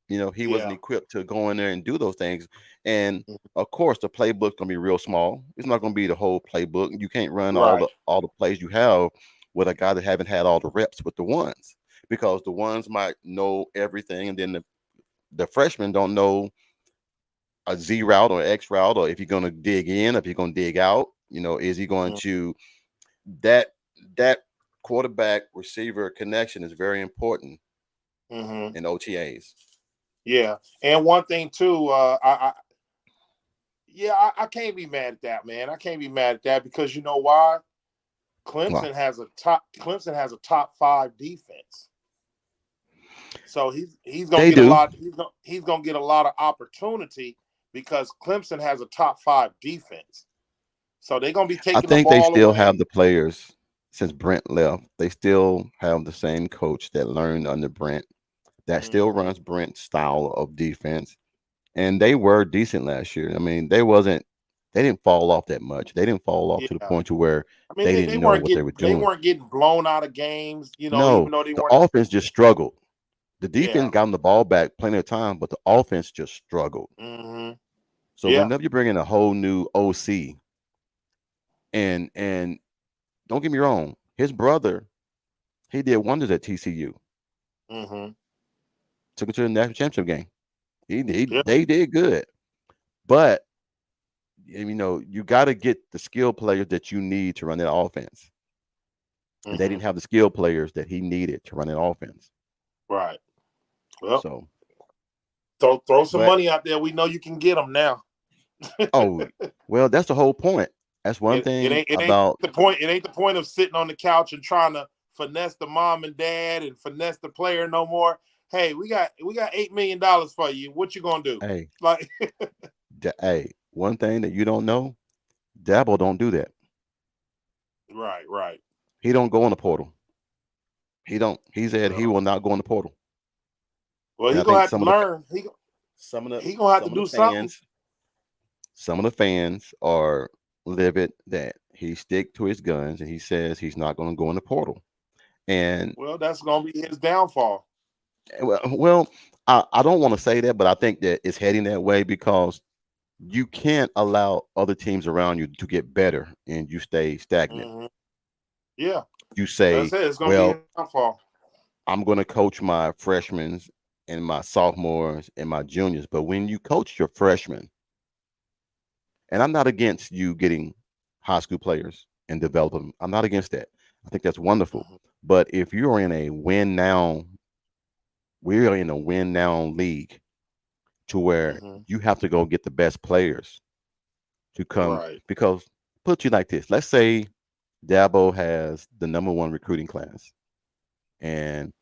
S1: He wasn't
S2: Yeah.
S1: equipped to go in there and do those things. And of course, the playbook's gonna be real small. It's not gonna be the whole playbook. You can't run all
S2: Right.
S1: the plays you have with a guy that haven't had all the reps with the ones, because the ones might know everything, and then the freshmen don't know a Z route or X route, or if you're gonna dig in, if you're gonna dig out. Is he going to that that quarterback receiver connection is very important
S2: Mm-hmm.
S1: in OTAs.
S2: Yeah. And one thing too, I can't be mad at that, man. I can't be mad at that because you know why?
S1: Wow.
S2: Clemson has a top five defense. So he's gonna
S1: They
S2: get a
S1: do.
S2: lot. He's gonna get a lot of opportunity because Clemson has a top five defense. So they're gonna be
S1: I
S2: taking the
S1: think they
S2: ball
S1: still have
S2: away.
S1: the players since Brent left. They still have the same coach that learned under Brent that still
S2: Mm-hmm.
S1: runs Brent's style of defense. And they were decent last year. I mean, they didn't fall off that much. They didn't fall off
S2: Yeah,
S1: to the point to where
S2: I mean
S1: they
S2: they
S1: didn't know
S2: weren't
S1: what they
S2: getting
S1: were doing.
S2: blown out of games.
S1: No,
S2: Even though they
S1: the
S2: weren't.
S1: offense just struggled. The defense
S2: Yeah.
S1: got them the ball back plenty of time, but the offense just struggled.
S2: Mm-hmm.
S1: So
S2: Yeah.
S1: whenever you bring in a whole new OC, and don't get me wrong, his brother, he did wonders at TCU.
S2: Mm-hmm.
S1: Took it to the national championship game.
S2: Yeah.
S1: They did good, but you got to get the skill players that you need to run that offense, and they
S2: Mm-hmm.
S1: didn't have the skill players that he needed to run that offense.
S2: Right. Well,
S1: So,
S2: throw some
S1: but
S2: money out there. We know you can get them now.
S1: oh well, that's the whole point. That's one thing
S2: It ain't
S1: about
S2: the point. It ain't the point of sitting on the couch and trying to finesse the mom and dad and finesse the player no more. Hey, we got $8 million for you. What you gonna do?
S1: hey,
S2: Like,
S1: one thing that you don't know, Dabo don't do that.
S2: right, right.
S1: He don't go in the portal. He don't. He said he
S2: Well,
S1: will not go in the portal.
S2: well,
S1: And
S2: he
S1: I
S2: gonna
S1: think
S2: have to learn.
S1: some of the
S2: He gonna have to
S1: some of the
S2: do something.
S1: fans some of the fans are livid that he stick to his guns and he says he's not going to go in the portal. And
S2: Well, that's gonna be his downfall.
S1: well, I don't want to say that, but I think that it's heading that way because you can't allow other teams around you to get better and you stay stagnant.
S2: Hmm. Yeah,
S1: You
S2: that's
S1: say,
S2: it. It's gonna be
S1: well,
S2: his downfall.
S1: I'm going to coach my freshmen and my sophomores and my juniors. But when you coach your freshmen, and I'm not against you getting high school players and develop them. I'm not against that. I think that's wonderful.
S2: Hmm.
S1: But if you're in a win now, we're in a win now league to where
S2: Hmm.
S1: you have to go get the best players to come
S2: Right.
S1: because put you like this. Let's say Dabo has the number one recruiting class. And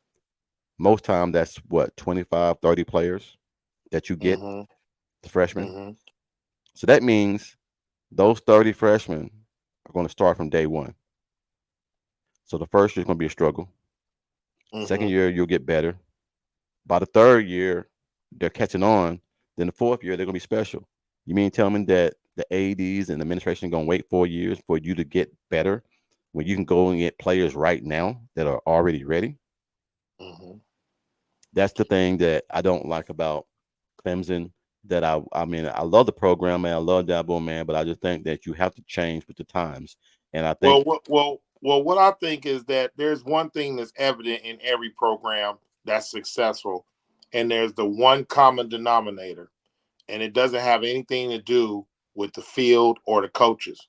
S1: most time that's what 25, 30 players that you get,
S2: Hmm.
S1: the freshmen.
S2: Hmm.
S1: So that means those 30 freshmen are going to start from day one. So the first year is going to be a struggle. Second
S2: Hmm.
S1: year, you'll get better. By the third year, they're catching on. Then the fourth year, they're going to be special. You mean tell me that the ADs and the administration are going to wait 4 years for you to get better when you can go and get players right now that are already ready?
S2: Hmm.
S1: That's the thing that I don't like about Clemson. That I mean, I love the program, man. I love Dabo, man, but I just think that you have to change with the times. And I think,
S2: What I think is that there's one thing that's evident in every program that's successful, and there's the one common denominator, and it doesn't have anything to do with the field or the coaches.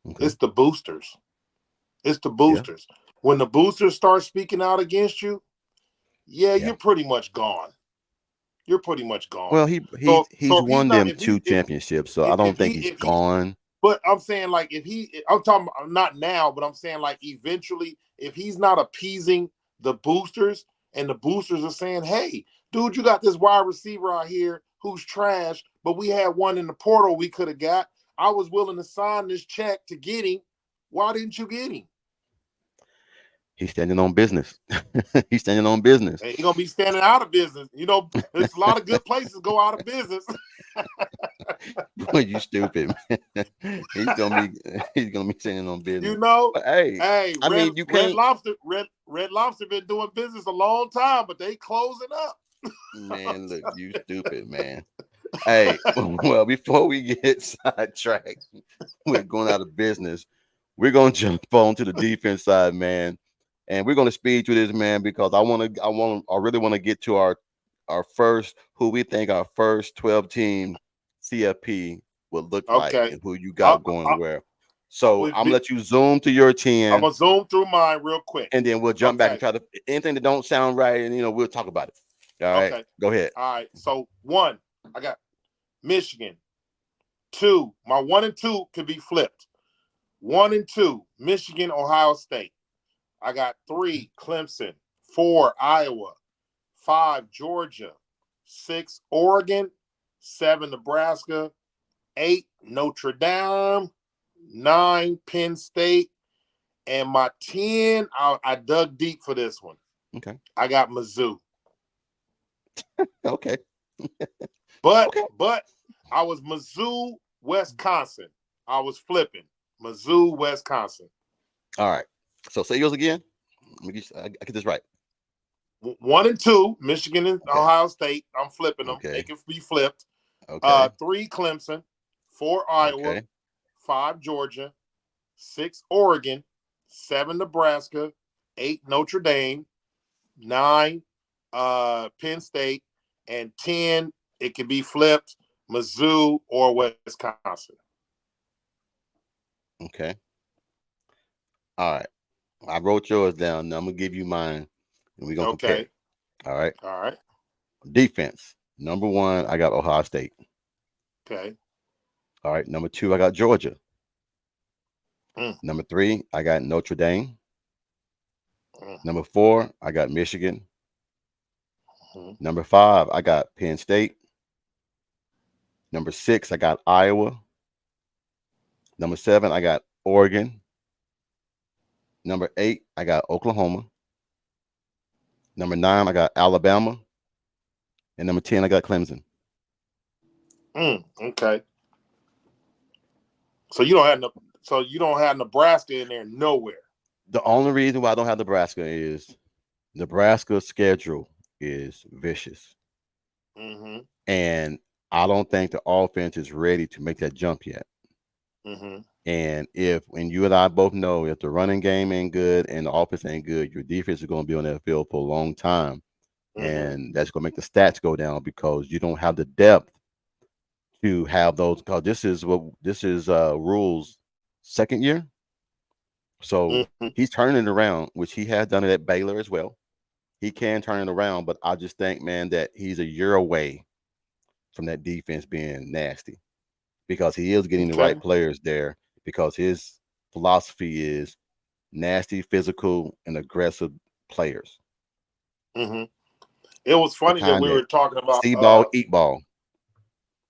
S1: okay,
S2: It's the boosters. It's the
S1: yeah,
S2: boosters. When the boosters start speaking out against you, yeah,
S1: yeah.
S2: you're pretty much gone. You're pretty much gone.
S1: Well, he's
S2: So if he's
S1: won
S2: not,
S1: them two championships, so I don't think he's
S2: if he
S1: gone.
S2: But I'm saying, like, I'm talking not now, but I'm saying, like, eventually, if he's not appeasing the boosters and the boosters are saying, hey, dude, you got this wide receiver out here who's trash, but we had one in the portal we could have got. I was willing to sign this check to get him. Why didn't you get him?
S1: He's standing on business. He's standing on business.
S2: And he's going to be standing out of business. There's a lot of good places go out of business.
S1: Boy, you stupid, man. He's gonna be standing on
S2: you
S1: business.
S2: know,
S1: But hey,
S2: hey,
S1: I mean, you
S2: Red
S1: can't.
S2: Lobster, Red Lobster been doing business a long time, but they closing up.
S1: Man, look, you stupid man. Hey, well, before we get sidetracked with going out of business, we're gonna jump on to the defense side, man, and we're gonna speed through this, man, because I really want to get to our first, who we think our first 12 team CFP would look like,
S2: Okay.
S1: and who you
S2: I,
S1: got going
S2: I,
S1: where. So
S2: we
S1: I'm gonna
S2: be,
S1: let you zoom to your
S2: I'm
S1: 10,
S2: gonna zoom through mine real quick.
S1: and then we'll jump back and
S2: Okay.
S1: try to anything that don't sound right, and we'll talk about it. All right,
S2: Okay.
S1: go ahead.
S2: All right. So one, I got Michigan. Two, my one and two could be flipped. One and two, Michigan, Ohio State. I got three, Clemson. Four, Iowa. Five, Georgia. Six, Oregon. Seven, Nebraska. Eight, Notre Dame. Nine, Penn State. And my 10, I dug deep for this one.
S1: Okay,
S2: I got Mizzou.
S1: okay,
S2: But
S1: okay.
S2: but I was Mizzou, Wisconsin. I was flipping. Mizzou, Wisconsin.
S1: All right. So say yours again. I get this right.
S2: One and two, Michigan and
S1: Okay.
S2: Ohio State. I'm flipping them. They
S1: Okay.
S2: can be flipped.
S1: Okay.
S2: Three, Clemson. Four, Iowa.
S1: Okay.
S2: Five, Georgia. Six, Oregon. Seven, Nebraska. Eight, Notre Dame. Nine, Penn State. And 10, it can be flipped, Mizzou or Wisconsin.
S1: Okay. All right. I wrote yours down. Now I'm gonna give you mine, and we're gonna compare.
S2: Okay.
S1: All right.
S2: All right.
S1: Defense. Number one, I got Ohio State.
S2: Okay.
S1: All right. Number two, I got Georgia.
S2: Mm,
S1: Number three, I got Notre Dame.
S2: mm,
S1: Number four, I got Michigan.
S2: mm,
S1: Number five, I got Penn State. Number six, I got Iowa. Number seven, I got Oregon. Number eight, I got Oklahoma. Number nine, I got Alabama. And number 10, I got Clemson.
S2: okay. So you don't have Nebraska in there nowhere.
S1: The only reason why I don't have Nebraska is Nebraska's schedule is vicious.
S2: Mm-hmm.
S1: And I don't think the offense is ready to make that jump yet.
S2: Mm-hmm.
S1: And and you and I both know, if the running game ain't good and the offense ain't good, your defense is going to be on that field for a long time.
S2: Mm-hmm.
S1: And that's going to make the stats go down because you don't have the depth to have those. Because this is Rule's second year. So
S2: Mm-hmm.
S1: he's turning it around, which he has done it at Baylor as well. He can turn it around, but I just think, man, that he's a year away from that defense being nasty because he is getting the right
S2: Okay.
S1: players there because his philosophy is nasty, physical, and aggressive players.
S2: Mm-hmm. It was
S1: The
S2: funny that
S1: kind
S2: we
S1: that
S2: were talking about.
S1: see ball, eat ball.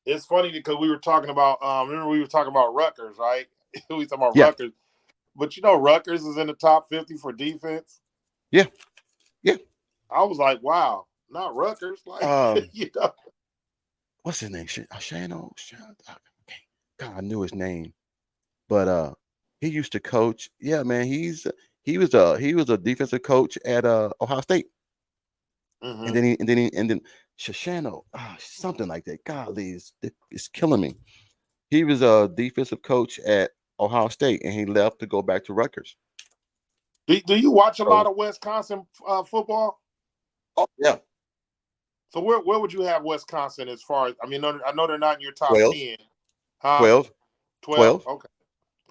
S2: It's funny because we were talking about. Remember we were talking about Rutgers, right? We were talking about
S1: Yeah,
S2: Rutgers, but Rutgers is in the top 50 for defense.
S1: yeah, yeah.
S2: I was like, wow, not Rutgers, like
S1: Um,
S2: you know.
S1: what's his name? Shano. God, I knew his name, but he used to coach. Yeah, man, he was a defensive coach at Ohio State, and
S2: Mm-hmm.
S1: then Shoshano, something like that. Golly, it's killing me. He was a defensive coach at Ohio State, and he left to go back to Rutgers.
S2: Do you watch a
S1: So,
S2: lot of Wisconsin football?
S1: oh yeah,
S2: So where would you have Wisconsin as far as I know they're not in your top
S1: 12,
S2: 10, huh?
S1: 12,
S2: 12.
S1: 12.
S2: Okay,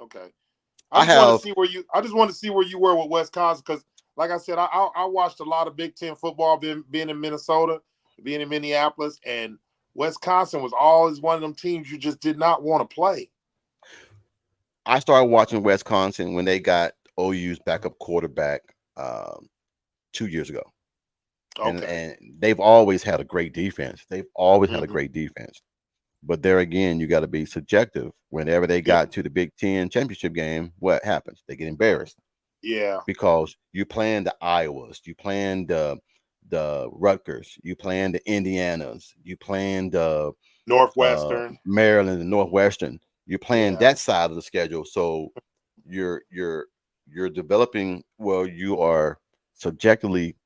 S2: okay.
S1: I have,
S2: I just want to see where you were with Wisconsin because, like I said, I watched a lot of Big Ten football being in Minnesota, being in Minneapolis, and Wisconsin was always one of them teams you just did not want to play.
S1: I started watching Wisconsin when they got OU's backup quarterback 2 years ago,
S2: Okay.
S1: and they've always had a great defense. They've always had a
S2: Mm-hmm.
S1: great defense. But there again, you got to be subjective. Whenever they
S2: Yeah.
S1: got to the Big Ten championship game, what happens? They get embarrassed
S2: Yeah.
S1: because you playing the Iowas, you playing the Rutgers, you playing the Indianas, you playing the
S2: Northwestern.
S1: Maryland and Northwestern. You're playing
S2: Yeah.
S1: that side of the schedule, so you're you're you're developing. Well, you are subjectively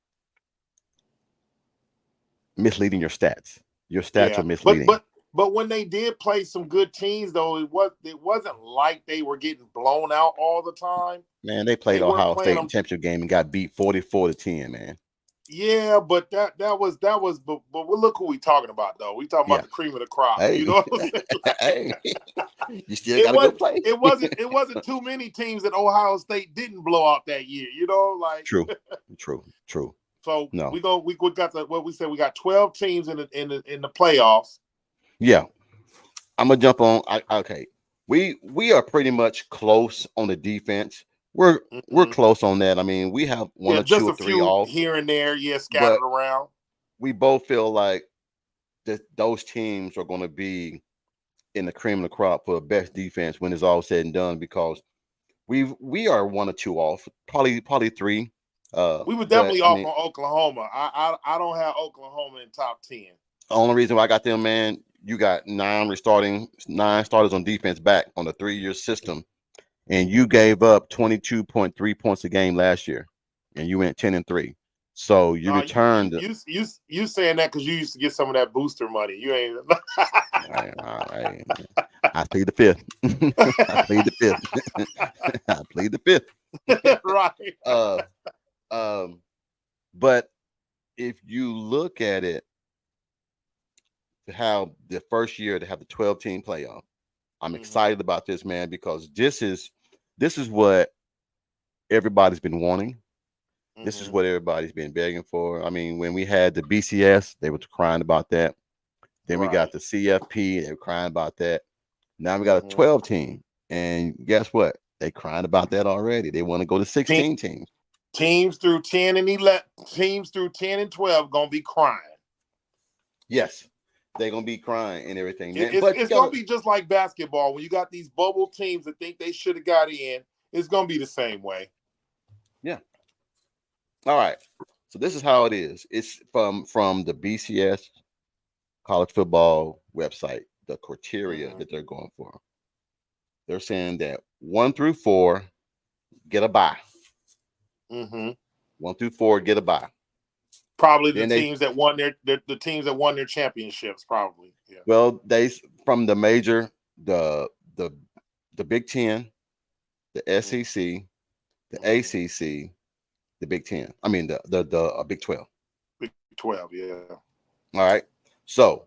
S1: misleading your stats. Your stats are
S2: Yeah,
S1: misleading.
S2: but when they did play some good teams, though, it wasn't like they were getting blown out all the time.
S1: Man, they
S2: They
S1: played
S2: weren't
S1: Ohio
S2: playing
S1: State in
S2: them.
S1: championship game and got beat 44-10, man.
S2: Yeah, but that was but look who we talking about though. We talking about
S1: Yeah.
S2: the cream of the crop. You
S1: Hey,
S2: know what I'm saying?
S1: hey, you still
S2: it
S1: got to go
S2: was
S1: play.
S2: it wasn't too many teams that Ohio State didn't blow out that year. You know, like
S1: True, true, true.
S2: so
S1: No,
S2: we got the what we said we got 12 teams in the playoffs.
S1: yeah, I'm gonna jump on. Okay, we are pretty much close on the defense. We're
S2: Hmm.
S1: close on that. I mean, we have one
S2: Yeah,
S1: or two
S2: just
S1: or
S2: a
S1: three
S2: few
S1: off,
S2: here and there, yeah,
S1: but
S2: scattered around.
S1: we both feel like that those teams are going to be in the cream of the crop for the best defense when it's all said and done because we are one or two off, probably three.
S2: We were
S1: But
S2: definitely
S1: I
S2: off
S1: mean,
S2: on Oklahoma. I don't have Oklahoma in top 10.
S1: the only reason why I got them, man, you got nine starters on defense back on the 3 year system, and you gave up 22.3 points a game last year, and you went 10-3. So you
S2: No,
S1: returned.
S2: you saying that because you used to get some of that booster money. You ain't
S1: I, I plead the fifth. I plead the fifth. I plead the fifth.
S2: right.
S1: Uh, um, but if you look at it, to have the first year to have the 12-team playoff, I'm
S2: Hmm.
S1: excited about this, man, because this is what everybody's been wanting. This is
S2: Hmm.
S1: what everybody's been begging for. I mean, when we had the BCS, they were crying about that. Then we got
S2: Right.
S1: the CFP, they were crying about that. Now we got a
S2: Hmm.
S1: 12 team. And guess what? They crying about that already. They want to go to
S2: Te-
S1: 16 teams.
S2: teams through 10 and 11, teams through 10 and 12 gonna be crying.
S1: Yes, they're gonna be crying and everything,
S2: It,
S1: man.
S2: it's
S1: But you
S2: it's gonna
S1: gotta,
S2: be just like basketball when you got these bubble teams that think they should have got in. It's gonna be the same way.
S1: yeah. All right. So this is how it is. It's from the BCS college football website, the criteria
S2: Hmm.
S1: that they're going for. They're saying that 1 through 4 get a bye.
S2: Hmm.
S1: 1 through 4 get a bye.
S2: Probably the
S1: Then they
S2: teams that won the teams that won their championships. Probably, yeah.
S1: well they from the major the the Big Ten, the SEC, the
S2: Mm-hmm.
S1: ACC, the Big Ten. I mean the Big 12.
S2: Big 12, yeah.
S1: All right. So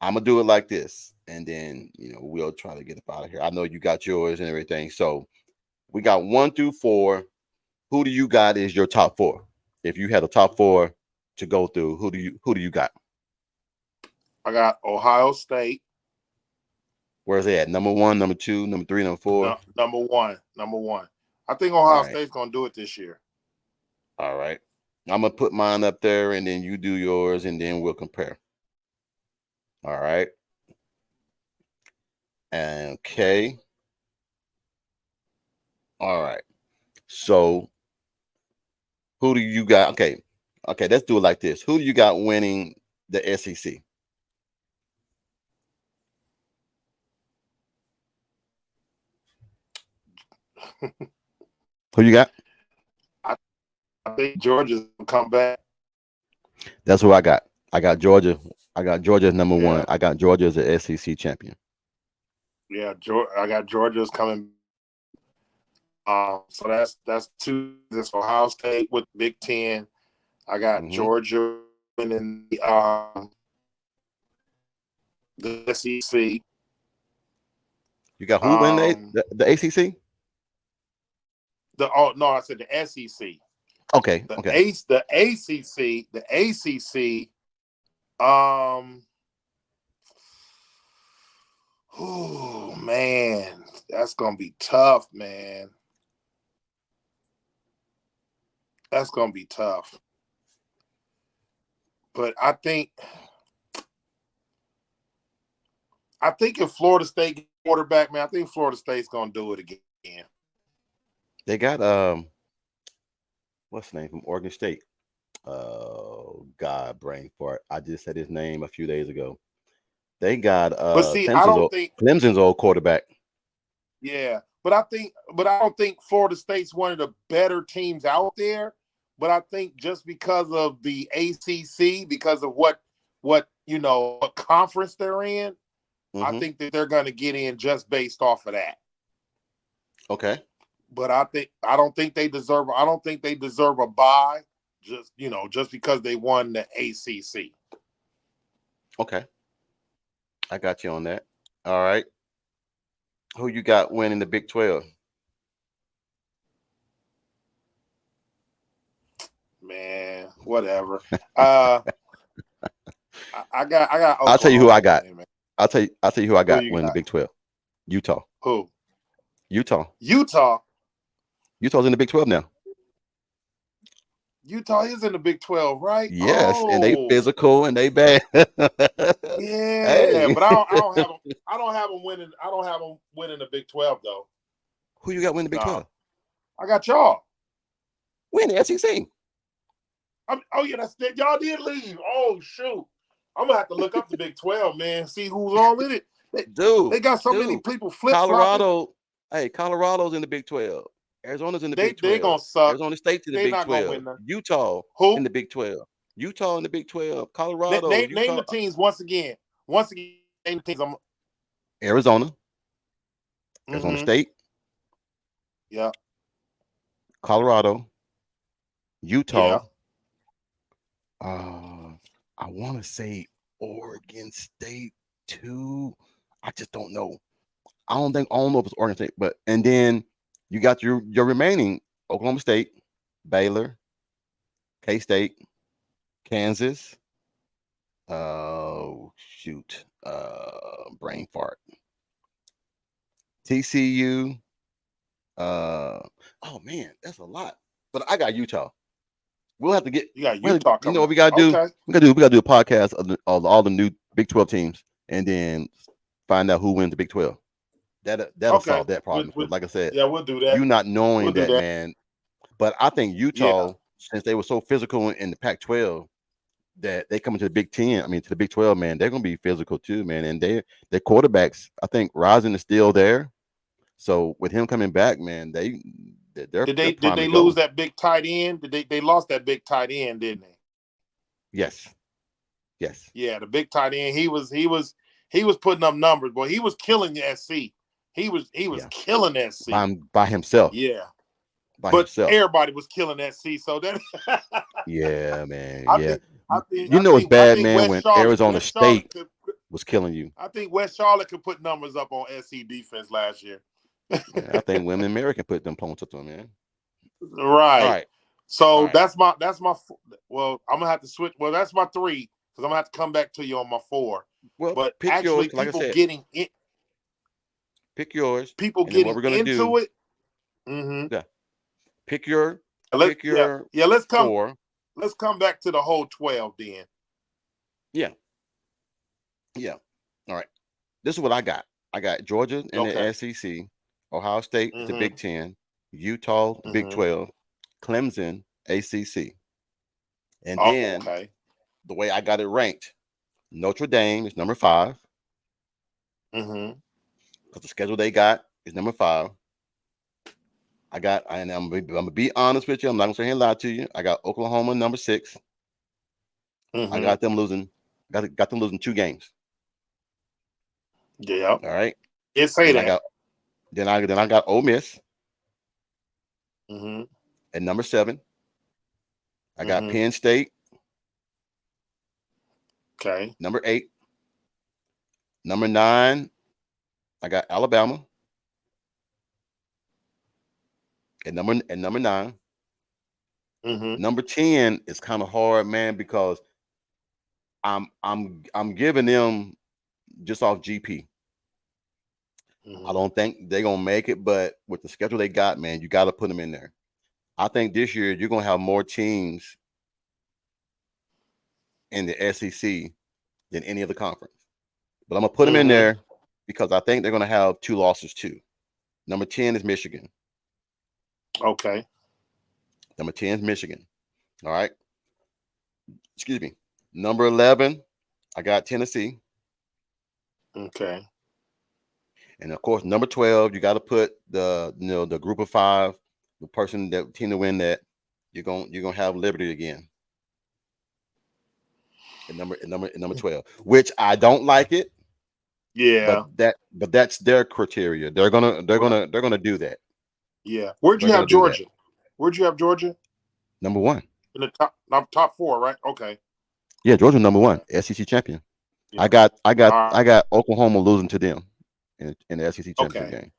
S1: I'm gonna do it like this, and then we'll try to get up out of here. I know you got yours and everything. So we got 1 through 4. Who do you got is your top four? If you had a top four to go through, who do you got?
S2: I got Ohio State,
S1: Where's they at? Number one, number two, number three, number four.
S2: no, number one. Number one. I think
S1: All
S2: Ohio
S1: right.
S2: State's gonna do it this year.
S1: All right. I'm gonna put mine up there, and then you do yours, and then we'll compare. All right. Okay. All right. So who do you got? Okay. Okay. Let's do it like this. Who do you got winning the SEC? Who you got?
S2: I, I think Georgia's gonna come back.
S1: That's who I got. I got Georgia. I got Georgia as number one.
S2: Yeah,
S1: I got Georgia as the SEC champion.
S2: yeah. I got Georgia's coming. So that's two. This Ohio State with Big Ten. I got
S1: Hmm.
S2: Georgia winning the SEC.
S1: You got who winning
S2: Um,
S1: the ACC?
S2: the oh no, I said the SEC.
S1: Okay.
S2: The
S1: Okay.
S2: Ace, the ACC, the ACC. Um, oh man, that's gonna be tough, man. That's gonna be tough. But I think if Florida State gets quarterback, man, I think Florida State's gonna do it again.
S1: They got what's the name from Oregon State? Oh God, brain fart. I just said his name a few days ago. They got
S2: But see, I don't think,
S1: Clemson's old quarterback.
S2: yeah. But I don't think Florida State's one of the better teams out there. but I think just because of the ACC, because of what what conference they're in, I
S1: Mm-hmm.
S2: think that they're going to get in just based off of that.
S1: Okay.
S2: But I don't think they deserve a bye just because they won the ACC.
S1: Okay. I got you on that. All right. Who you got winning the Big 12?
S2: Man, whatever. Uh, I got
S1: I'll tell you who I
S2: Oklahoma
S1: got.
S2: winning, man.
S1: I'll tell you who I
S2: Who
S1: got
S2: you
S1: winning the
S2: got?
S1: Big 12. Utah.
S2: Who?
S1: Utah.
S2: Utah.
S1: Utah's in the Big 12 now.
S2: Utah is in the Big 12, right?
S1: Yes, and they
S2: Oh,
S1: physical and they bad.
S2: yeah,
S1: Hey,
S2: but I don't have them. I don't have them winning. I don't have them winning the Big 12 though.
S1: who you got winning the Big
S2: No,
S1: 12?
S2: I got y'all.
S1: Win the SEC.
S2: Oh yeah, that's that. Y'all did leave. Oh shoot, I'm gonna have to look up the Big 12, man. See who's all in it. They
S1: Dude,
S2: got so many
S1: dude.
S2: people flip flopping.
S1: Colorado. Hey, Colorado's in the Big 12. Arizona's in the Big
S2: They
S1: 12.
S2: gonna suck.
S1: Arizona State's in the
S2: They
S1: Big
S2: not gonna
S1: 12.
S2: win that.
S1: Utah in
S2: Who?
S1: the Big 12. Utah in the Big 12. Colorado,
S2: Name
S1: Utah,
S2: the teams once again. Once again, name the teams.
S1: Arizona, Arizona
S2: Mm-hmm.
S1: State,
S2: Yeah.
S1: Colorado,
S2: Yeah.
S1: Utah. Uh, I want to say Oregon State too. I just don't know. I don't know if it's Oregon State, but and then you got your remaining Oklahoma State, Baylor, K State, Kansas. Shoot. Brain fart. TCU. Oh man, that's a lot. But I got Utah. We'll have to get.
S2: You got
S1: Well,
S2: Utah
S1: you know
S2: coming
S1: what
S2: up.
S1: we gotta do?
S2: Okay.
S1: We gotta do a podcast of all the new Big 12 teams, and then find out who wins the Big 12. That'll
S2: Okay.
S1: solve that problem. Because, like I said,
S2: Yeah, we'll do
S1: you
S2: that.
S1: not
S2: We'll
S1: knowing
S2: do
S1: that,
S2: that.
S1: man. But I think
S2: Yeah.
S1: Utah, since they were so physical in the Pac-12, that they come into the Big 10. I mean, to the Big 12, man, they're gonna be physical too, man. And their quarterbacks, I think, Rising is still there. So with him coming back, man, they're
S2: Did
S1: prime
S2: they
S1: to
S2: lose
S1: go.
S2: that big tight end? They lost that big tight end, didn't they?
S1: Yes, yes,
S2: Yeah, the big tight end. He was putting up numbers, boy. He was killing SC. He was
S1: yeah.
S2: killing SC.
S1: By himself,
S2: Yeah.
S1: by
S2: But
S1: himself.
S2: everybody was killing SC. So that
S1: Yeah, man.
S2: I
S1: Yeah.
S2: think I think
S1: You
S2: I
S1: know it's
S2: think I
S1: bad,
S2: think
S1: man,
S2: West
S1: when
S2: Charlotte
S1: Arizona
S2: West Charlotte
S1: State
S2: could
S1: was killing you.
S2: I think West Charlotte could put numbers up on SC defense last year.
S1: Man, I think women American put them points up to them, man. All
S2: Right.
S1: right. All
S2: So
S1: right.
S2: well, I'm gonna have to switch. Well, that's my three because I'm gonna have to come back to you on my four.
S1: Well,
S2: But
S1: pick yours.
S2: actually,
S1: 'Cause like I said, pick yours,
S2: people
S1: and then what
S2: getting
S1: we're gonna
S2: into
S1: do?
S2: it. Mm-hmm.
S1: Yeah, pick your
S2: Let's
S1: pick
S2: yeah
S1: your
S2: yeah
S1: four.
S2: let's come back to the whole 12 then.
S1: Yeah, yeah. All right. This is what I got. I got Georgia in the
S2: Okay.
S1: SEC, Ohio State the
S2: Mm-hmm.
S1: Big 10, Utah the Big
S2: Mm-hmm.
S1: 12, Clemson ACC, and
S2: Oh,
S1: then
S2: okay.
S1: the way I got it ranked, Notre Dame is number 5
S2: Mm-hmm.
S1: because the schedule they got is number 5. And I'm gonna be honest with you. I'm not gonna sit here and lie to you. I got Oklahoma number 6. I
S2: Mm-hmm.
S1: got them losing. Got them losing 2 games.
S2: Yeah.
S1: All right.
S2: It say
S1: Then I
S2: that.
S1: got then I got Ole Miss
S2: Mm-hmm.
S1: at number 7. I got
S2: Mm-hmm.
S1: Penn State
S2: Okay.
S1: number 8. Number 9, I got Alabama at number 9.
S2: Mm-hmm.
S1: Number 10 is kind of hard, man, because I'm giving them just off GP. I
S2: Mm-hmm.
S1: don't think they're gonna make it, but with the schedule they got, man, you got to put them in there. I think this year you're gonna have more teams in the SEC than any other conference. But I'm gonna put them in
S2: Mm-hmm.
S1: there because I think they're gonna have 2 losses too. Number 10 is Michigan.
S2: Okay.
S1: Number 10 is Michigan. All right. Excuse me. Number 11, I got Tennessee.
S2: Okay.
S1: And of course, number 12, you got to put the group of 5, the person that team to win that. you're gonna have Liberty again at number 12, which I don't like it, but
S2: Yeah.
S1: that's their criteria.
S2: Right.
S1: They're gonna do that.
S2: Yeah. Where'd
S1: They're
S2: you
S1: gonna
S2: have
S1: do that.
S2: Georgia? Where'd you have Georgia?
S1: Number one.
S2: In the top four, right? Okay.
S1: Yeah, Georgia number
S2: Okay.
S1: one, SEC champion. I
S2: Yeah.
S1: got I got
S2: All
S1: I
S2: right.
S1: got Oklahoma losing to them in the SEC championship
S2: Okay.
S1: game.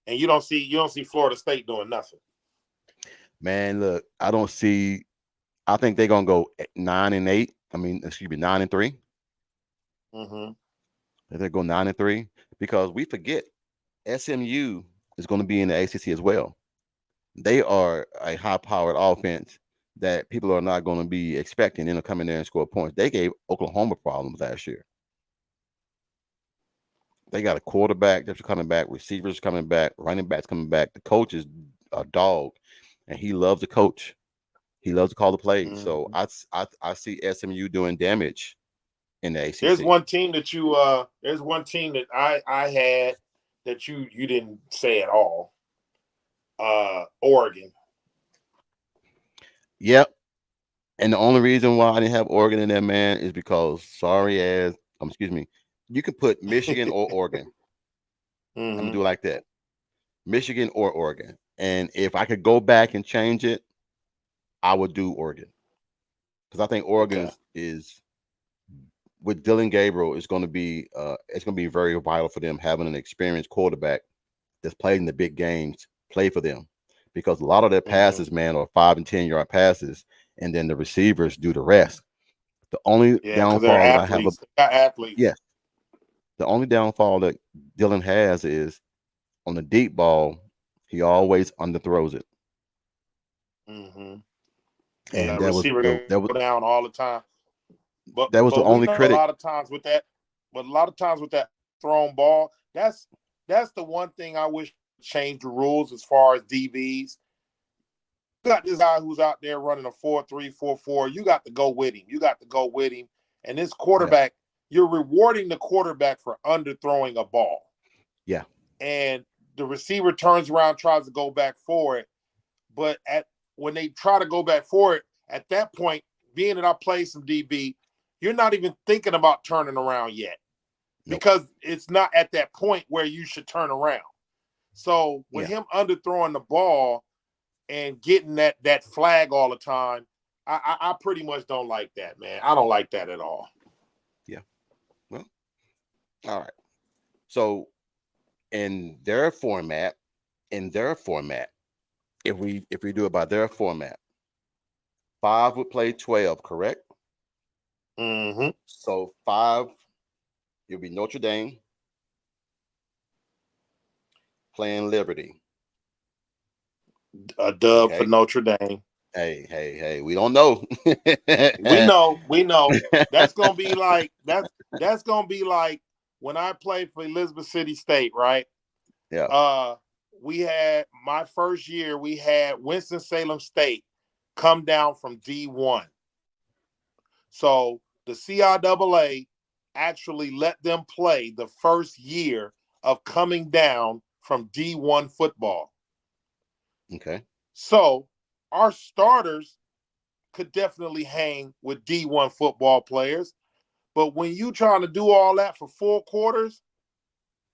S2: And you don't see Florida State doing nothing.
S1: Man, look, I don't see. I think they're gonna go 9-8. I mean, excuse me, 9-3.
S2: Mm-hmm.
S1: They're go 9-3 because we forget SMU is going to be in the ACC as well. They are a high-powered offense that people are not going to be expecting them to come in there and score points. They gave Oklahoma problems last year. They got a quarterback that's coming back, receivers coming back, running backs coming back. The coach is a dog, and he loves to coach. He loves to call the plays. So
S2: Mm-hmm.
S1: I see SMU doing damage in the
S2: There's
S1: ACC.
S2: one team that there's one team that I had that you didn't say at all. Oregon.
S1: Yep. And the only reason why I didn't have Oregon in there, man, is because sorry as excuse me, you can put Michigan or Oregon. I'm gonna
S2: Mm-hmm.
S1: do it like that. Michigan or Oregon. And if I could go back and change it, I would do Oregon. Because I think Oregon
S2: Okay.
S1: is with Dylan Gabriel is going to be it's going to be very vital for them having an experienced quarterback that's played in the big games play for them because a lot of their
S2: Mm-hmm.
S1: passes, man, are 5 and 10 yard passes, and then the receivers do the rest. The only
S2: Yeah, because they're
S1: downfall that I have,
S2: athletes. They got athletes.
S1: yes, the only downfall that Dylan has is on the deep ball, he always underthrows it,
S2: Mm-hmm. Yeah,
S1: and
S2: the receiver go
S1: that was
S2: down all the time. But
S1: that was the
S2: but we
S1: only
S2: know a lot
S1: critic.
S2: of times with that, but a lot of times with that thrown ball, that's the one thing I wish change the rules as far as DBs. You got this guy who's out there running a 4-3-4-4. You got to go with him. You got to go with him. And this
S1: Yeah,
S2: quarterback, you're rewarding the quarterback for underthrowing a ball.
S1: yeah,
S2: And the receiver turns around, tries to go back for it. But at when they try to go back for it, at that point, being that I play some DB, you're not even thinking about turning around yet
S1: nope,
S2: because it's not at that point where you should turn around. So with
S1: yeah,
S2: him underthrowing the ball and getting that flag all the time, I pretty much don't like that, man. I don't like that at all.
S1: yeah. Well, all right. So in their format, in their format, if we do it by their format, five would play 12, correct?
S2: Mm-hmm.
S1: So five, you'll be Notre Dame playing Liberty.
S2: A dub for
S1: Okay.
S2: Notre Dame.
S1: Hey, we don't know.
S2: We know. That's gonna be like that's gonna be like when I played for Elizabeth City State, right?
S1: Yeah.
S2: Uh we had my first year, we had Winston-Salem State come down from D1. So the CIAA actually let them play the first year of coming down from D1 football.
S1: Okay.
S2: So our starters could definitely hang with D1 football players. But when you trying to do all that for 4 quarters,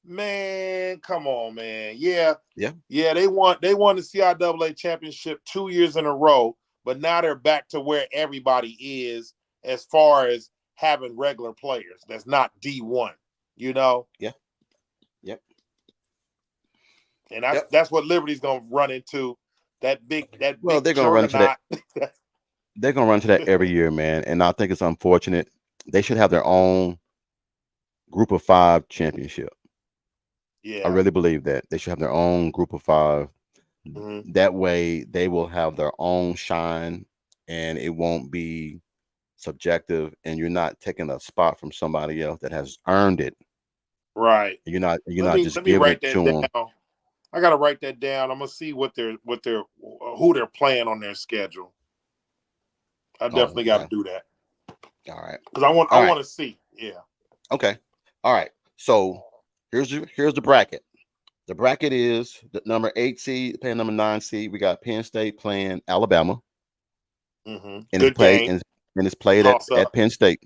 S2: man, come on, man. Yeah,
S1: Yeah.
S2: yeah, they won the CIAA championship 2 years in a row, but now they're back to where everybody is as far as having regular players. That's not D1, you know,
S1: Yeah. Yep.
S2: and that's
S1: Yep.
S2: that's what Liberty's gonna run into. That
S1: Well,
S2: big
S1: they're gonna run into that.
S2: juggernaut.
S1: They're gonna run to that every year, man. And I think it's unfortunate. They should have their own group of five championship. I
S2: Yeah.
S1: really believe that. They should have their own group of five.
S2: Mm-hmm.
S1: That way they will have their own shine and it won't be subjective and you're not taking a spot from somebody else that has earned it.
S2: Right.
S1: You're not
S2: Let
S1: just
S2: me
S1: giving
S2: write
S1: it to
S2: that
S1: them.
S2: down. I gotta write that down. I'm gonna see what they're who they're playing on their schedule. I
S1: Oh,
S2: definitely got to
S1: okay.
S2: do that
S1: All right.
S2: because I want I
S1: All right.
S2: want to see. Yeah.
S1: Okay. All right. So here's the bracket. The bracket is the number 8 seed playing number 9 seed. We got Penn State playing Alabama. and it's
S2: Good
S1: played
S2: game.
S1: and it's played
S2: Toss
S1: at
S2: up.
S1: Penn State.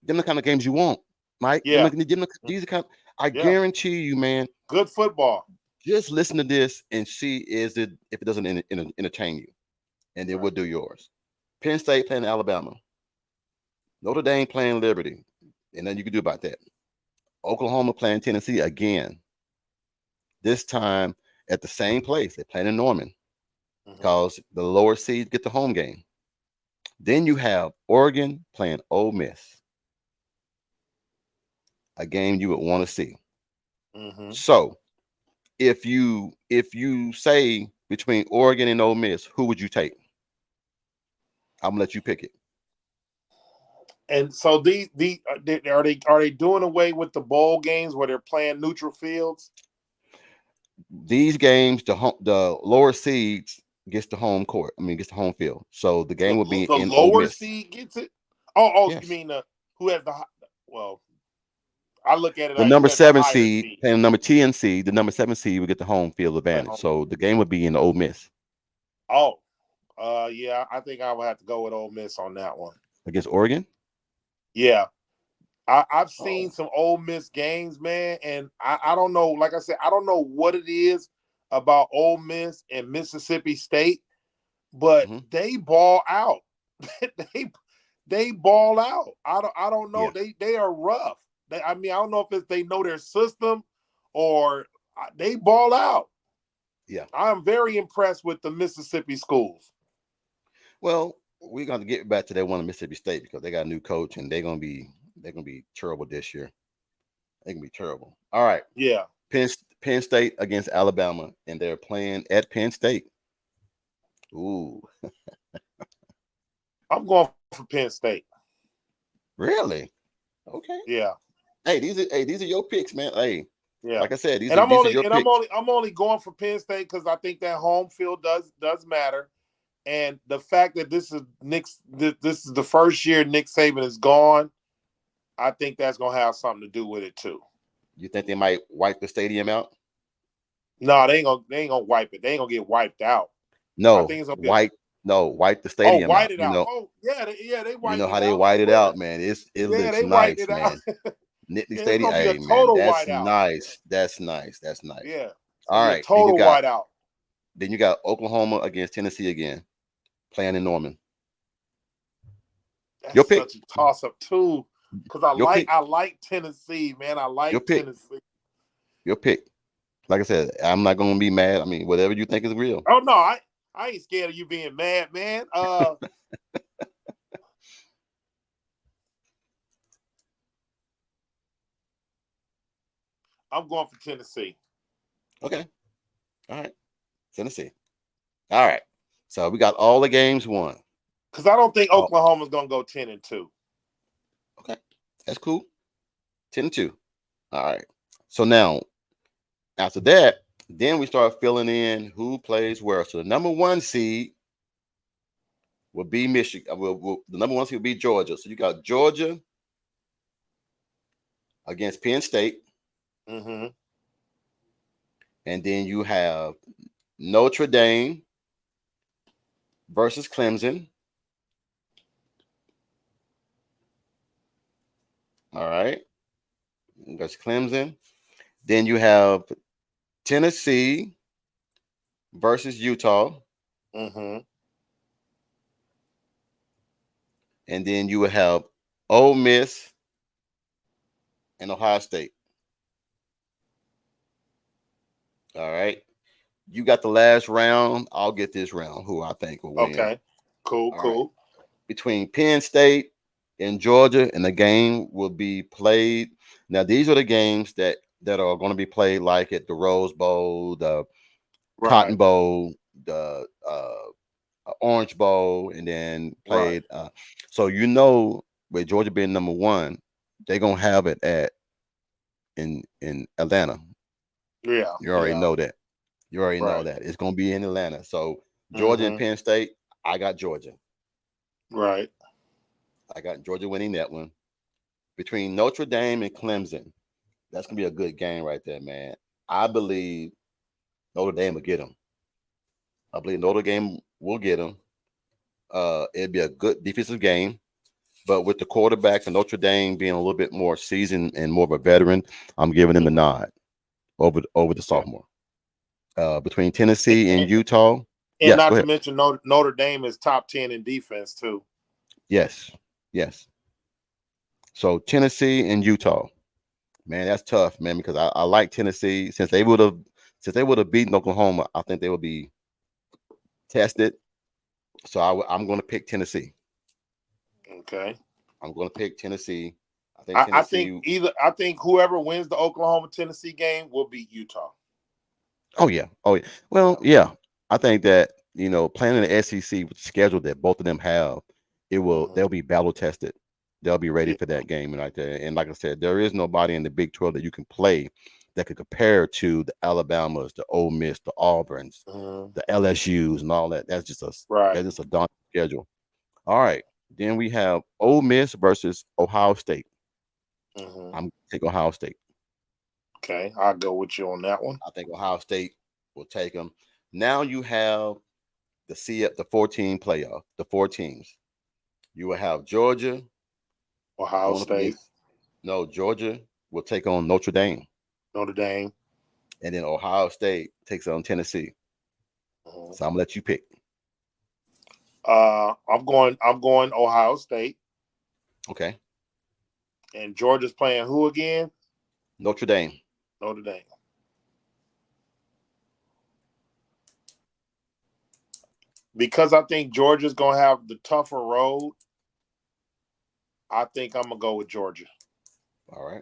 S1: Them the kind of games you want, Mike.
S2: Yeah.
S1: These are kind. I
S2: Yeah.
S1: guarantee you, man.
S2: Good football.
S1: Just listen to this and see if it doesn't entertain you, and then we'll
S2: Right.
S1: do yours. Penn State playing Alabama. Notre Dame playing Liberty, and then you can do about that. Oklahoma playing Tennessee again. This time at the same place. They're playing in Norman
S2: Hmm.
S1: because the lower seeds get the home game. Then you have Oregon playing Ole Miss, a game you would want to see.
S2: Hmm.
S1: So if you say between Oregon and Ole Miss, who would you take? I'm gonna let you pick it.
S2: And so these are they doing away with the bowl games where they're playing neutral fields?
S1: These games, the lower seeds gets the home court. I mean, gets the home field. So the game will be
S2: The
S1: in Ole
S2: lower
S1: Miss.
S2: seed gets it. Oh, you
S1: Yes.
S2: mean who has the well? I look at it
S1: The
S2: like who
S1: number
S2: has the
S1: seven
S2: higher
S1: seed
S2: seed
S1: and number 10 seed, the number 7 seed will get the home field
S2: play
S1: advantage.
S2: home.
S1: So the game would be in Ole Miss
S2: Oh, yeah, I think I would have to go with Ole Miss on that one.
S1: against Oregon.
S2: Yeah, I've seen
S1: Oh.
S2: some Ole Miss games, man, and I don't know. Like I said, I don't know what it is about Ole Miss and Mississippi State, but
S1: Hmm.
S2: they ball out. they they ball out. I don't know.
S1: Yeah.
S2: They are rough. I mean, I don't know if it's they know their system or they ball out.
S1: Yeah.
S2: I'm very impressed with the Mississippi schools.
S1: Well, we're gonna get back to that one in Mississippi State because they got a new coach and they're gonna be terrible this year. They're gonna be terrible. All right.
S2: Yeah,
S1: Penn State against Alabama, and they're playing at Penn State. Ooh,
S2: I'm going for Penn State.
S1: really? Okay.
S2: Yeah,
S1: These are your picks, man. Hey,
S2: yeah.
S1: like I said, these
S2: And
S1: are
S2: I'm
S1: these are
S2: only
S1: your
S2: and I'm
S1: picks.
S2: only I'm only going for Penn State because I think that home field does matter. And the fact that this is the first year Nick Saban is gone, I think that's gonna have something to do with it too.
S1: You think they might wipe the stadium out?
S2: No, they ain't gonna wipe it. They ain't gonna get wiped out. I
S1: No,
S2: think it's gonna be
S1: wipe. No, wipe the
S2: oh,
S1: stadium
S2: white
S1: out.
S2: it out. Oh yeah, they
S1: You
S2: wiped
S1: know
S2: it
S1: how they
S2: out.
S1: white it
S2: Yeah,
S1: out, man. It
S2: yeah,
S1: looks
S2: they wiped
S1: nice,
S2: it out.
S1: man. Nittany
S2: Yeah, it's
S1: Stadium.
S2: gonna be a
S1: Hey, man,
S2: total
S1: that's
S2: whiteout.
S1: nice. That's nice. That's nice.
S2: Yeah, it's gonna
S1: All
S2: be a
S1: right, then you
S2: total
S1: got
S2: whiteout.
S1: then you got Oklahoma against Tennessee again, playing in Norman.
S2: That's
S1: Your pick.
S2: such a toss up too, because I
S1: Your
S2: like
S1: pick.
S2: I like Tennessee, man. I
S1: Your
S2: like
S1: pick.
S2: Tennessee.
S1: Your pick. Like I said, I'm not gonna be mad. I mean, whatever you think is real.
S2: Oh no, I ain't scared of you being mad, man. I'm going for Tennessee
S1: Okay. All right. Tennessee. All right. So we got all the games won.
S2: because I don't think
S1: Oh,
S2: Oklahoma's gonna go 10-2.
S1: okay. That's cool. 10-2. All right. So now after that, then we start filling in who plays where. So the number one seed will be Michigan. The number one seed will be Georgia. So you got Georgia against Penn State,
S2: Mm-hmm.
S1: and then you have Notre Dame versus Clemson. All right, that's Clemson. Then you have Tennessee versus Utah,
S2: Mm-hmm.
S1: and then you will have Ole Miss and Ohio State. All right, you got the last round. I'll get this round. Who I think will win.
S2: Okay. Cool.
S1: All right,
S2: Cool.
S1: between Penn State and Georgia, and the game will be played. Now, these are the games that are going to be played like at the Rose Bowl, the Cotton
S2: Right.
S1: Bowl, the Orange Bowl, and then
S2: Right.
S1: played. So with Georgia being number one, they're gonna have it at in Atlanta.
S2: Yeah.
S1: You already
S2: Yeah.
S1: know that. You already know
S2: Right.
S1: that it's gonna be in Atlanta. So Georgia and
S2: Mm-hmm.
S1: Penn State, I got Georgia.
S2: Right.
S1: I got Georgia winning that one. Between Notre Dame and Clemson, that's gonna be a good game right there, man. I believe Notre Dame will get them. I believe Notre Dame will get them. It'd be a good defensive game. But with the quarterback and Notre Dame being a little bit more seasoned and more of a veteran, I'm giving him the
S2: Mhm.
S1: nod over the
S2: Okay.
S1: sophomore. Between Tennessee and Utah,
S2: And
S1: yes, go
S2: not to
S1: ahead.
S2: mention Notre Dame is top 10 in defense too.
S1: Yes, yes. So Tennessee and Utah, man, that's tough, man, because I like Tennessee since they would have beaten Oklahoma. I think they would be tested. So I'm going to pick Tennessee.
S2: Okay.
S1: I'm going to pick Tennessee. I think
S2: think
S1: Tennessee.
S2: I think whoever wins the Oklahoma Tennessee game will beat Utah.
S1: Oh yeah. Oh yeah. Well,
S2: Yeah.
S1: yeah. I think that playing in the SEC with the schedule that both of them have,
S2: Hmm.
S1: they'll be battle tested. They'll be ready
S2: Yeah.
S1: for that game right there. And like I said, there is nobody in the Big 12 that you can play that could compare to the Alabamas, the Ole Miss, the Auburns,
S2: Hmm.
S1: the LSU's, and all that.
S2: Right.
S1: That's just a daunting schedule. All right. Then we have Ole Miss versus Ohio State.
S2: Hmm.
S1: I'm take Ohio State.
S2: Okay. I'll go with you on that one.
S1: I think Ohio State will take them. Now you have the 14 playoff, the four teams. You will have Georgia
S2: Ohio
S1: going up
S2: State,
S1: against no Georgia will take on Notre Dame,
S2: Notre Dame.
S1: and then Ohio State takes on Tennessee.
S2: Hmm.
S1: So I'm gonna let you pick.
S2: I'm going Ohio State,
S1: Okay,
S2: and Georgia's playing who again?
S1: Notre Dame.
S2: Notre Dame. Because I think Georgia's gonna have the tougher road. I think I'm gonna go with Georgia,
S1: All right.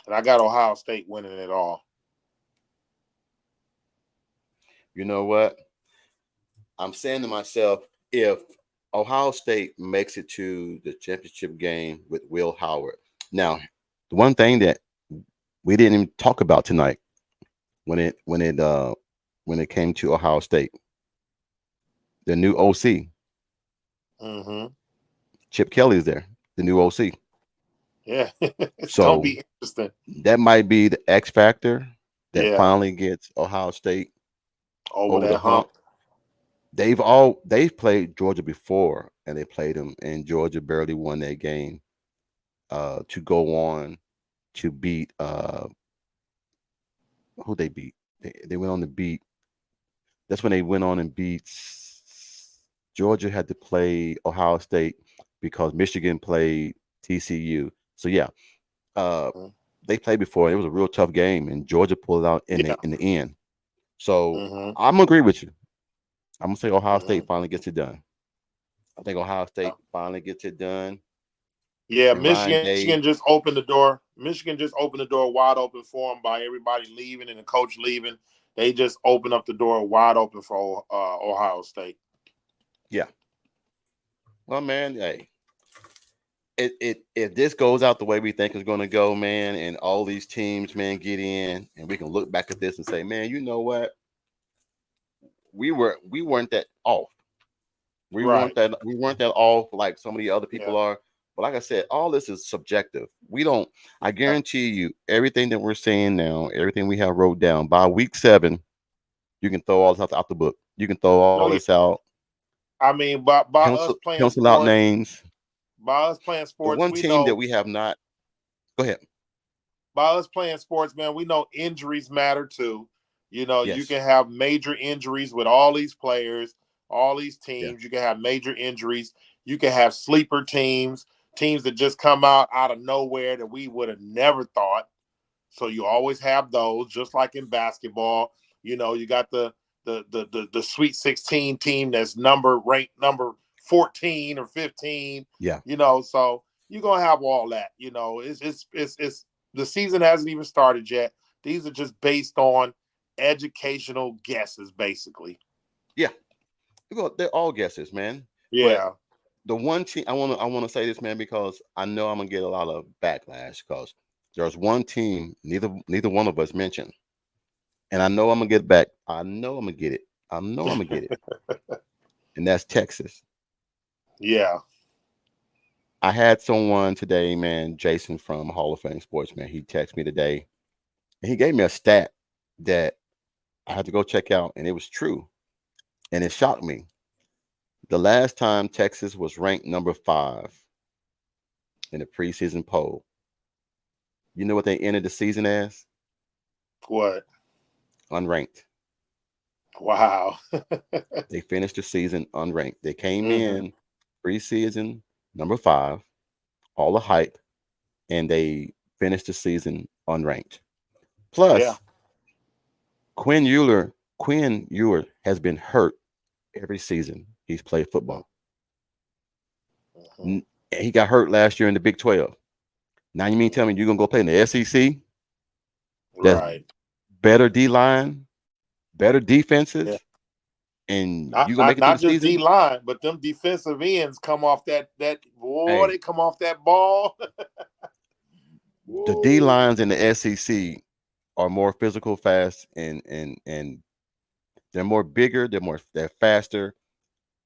S2: and I got Ohio State winning it all.
S1: You know what? I'm saying to myself, if Ohio State makes it to the championship game with Will Howard, now the one thing that we didn't even talk about tonight when it came to Ohio State, the new OC,
S2: Hmm.
S1: Chip Kelly is there, the new OC.
S2: Yeah, it's gonna
S1: So
S2: be interesting.
S1: that might be the X factor that
S2: Yeah,
S1: finally gets Ohio State
S2: over
S1: over the
S2: that hump.
S1: hump. They've played Georgia before, and they played them, and Georgia barely won that game to go on to beat who they beat. They went on to beat. That's when they went on and beat Georgia. Had to play Ohio State because Michigan played TCU. So yeah, uh,
S2: Mhm.
S1: they played before. It was a real tough game, and Georgia pulled it out
S2: Yeah.
S1: in the end. So
S2: Hmm.
S1: I'm gonna agree with you. I'm gonna say Ohio
S2: Hmm.
S1: State finally gets it done. I think Ohio State finally gets it done.
S2: Yeah,
S1: And Ryan
S2: Michigan
S1: Day,
S2: just opened the door. Michigan just opened the door wide open for them by everybody leaving and the coach leaving. They just opened up the door wide open for Ohio State.
S1: yeah. Well, man, hey, it if this goes out the way we think it's going to go, man, and all these teams, man, get in, and we can look back at this and say, man, you know what? We weren't that off.
S2: Right.
S1: We weren't that off like some of the other
S2: Yeah.
S1: people are. But like I said, all this is subjective. We don't. I
S2: Right.
S1: guarantee you, everything that we're saying now, everything we have wrote down by week 7, you can throw all this out the book. You can throw all
S2: No, yeah.
S1: this out,
S2: I mean, by us playing
S1: pencil out
S2: sports,
S1: names. The one
S2: we
S1: team that
S2: know
S1: we have not. Go ahead.
S2: by us playing sports, man, we know injuries matter too. You know, you
S1: Yes.
S2: can have major injuries with all these players, all these
S1: Yeah.
S2: teams. You can have major injuries. You can have sleeper teams, teams that just come out of nowhere that we would have never thought. So you always have those, just like in basketball. You know, you got the Sweet 16 team that's ranked number 14 or 15.
S1: Yeah.
S2: You know, so you're gonna have all that. You know, it's the season hasn't even started yet. These are just based on educational guesses, basically.
S1: Yeah. They're all guesses, man. But
S2: Yeah.
S1: the one team I want to say this, man, because I know I'm gonna get a lot of backlash because there's one team neither one of us mentioned, and I know I'm gonna get back. I know I'm gonna get it. I know I'm gonna get it, and that's Texas.
S2: Yeah.
S1: I had someone today, man, Jason from Hall of Fame Sports, man. He texted me today, and he gave me a stat that I had to go check out, and it was true, and it shocked me. The last time Texas was ranked number 5 in the preseason poll, you know what they ended the season as?
S2: What?
S1: Unranked.
S2: Wow.
S1: They finished the season unranked. They came
S2: Hmm.
S1: in preseason number 5, all the hype, and they finished the season unranked.
S2: Yeah.
S1: Plus, Quinn Ewers has been hurt every season he's played football.
S2: Hmm.
S1: He got hurt last year in the Big 12. Now you mean tell me you're gonna go play in the SEC? That's
S2: Right.
S1: better D line, better
S2: Yeah.
S1: defenses, and
S2: Not
S1: you gonna
S2: not
S1: make it through
S2: not
S1: the
S2: just D
S1: season?
S2: line, but them defensive ends come off that boy.
S1: Hey,
S2: They come off that ball.
S1: the D
S2: Woo.
S1: lines in the SEC are more physical, fast, and they're more bigger. They're faster,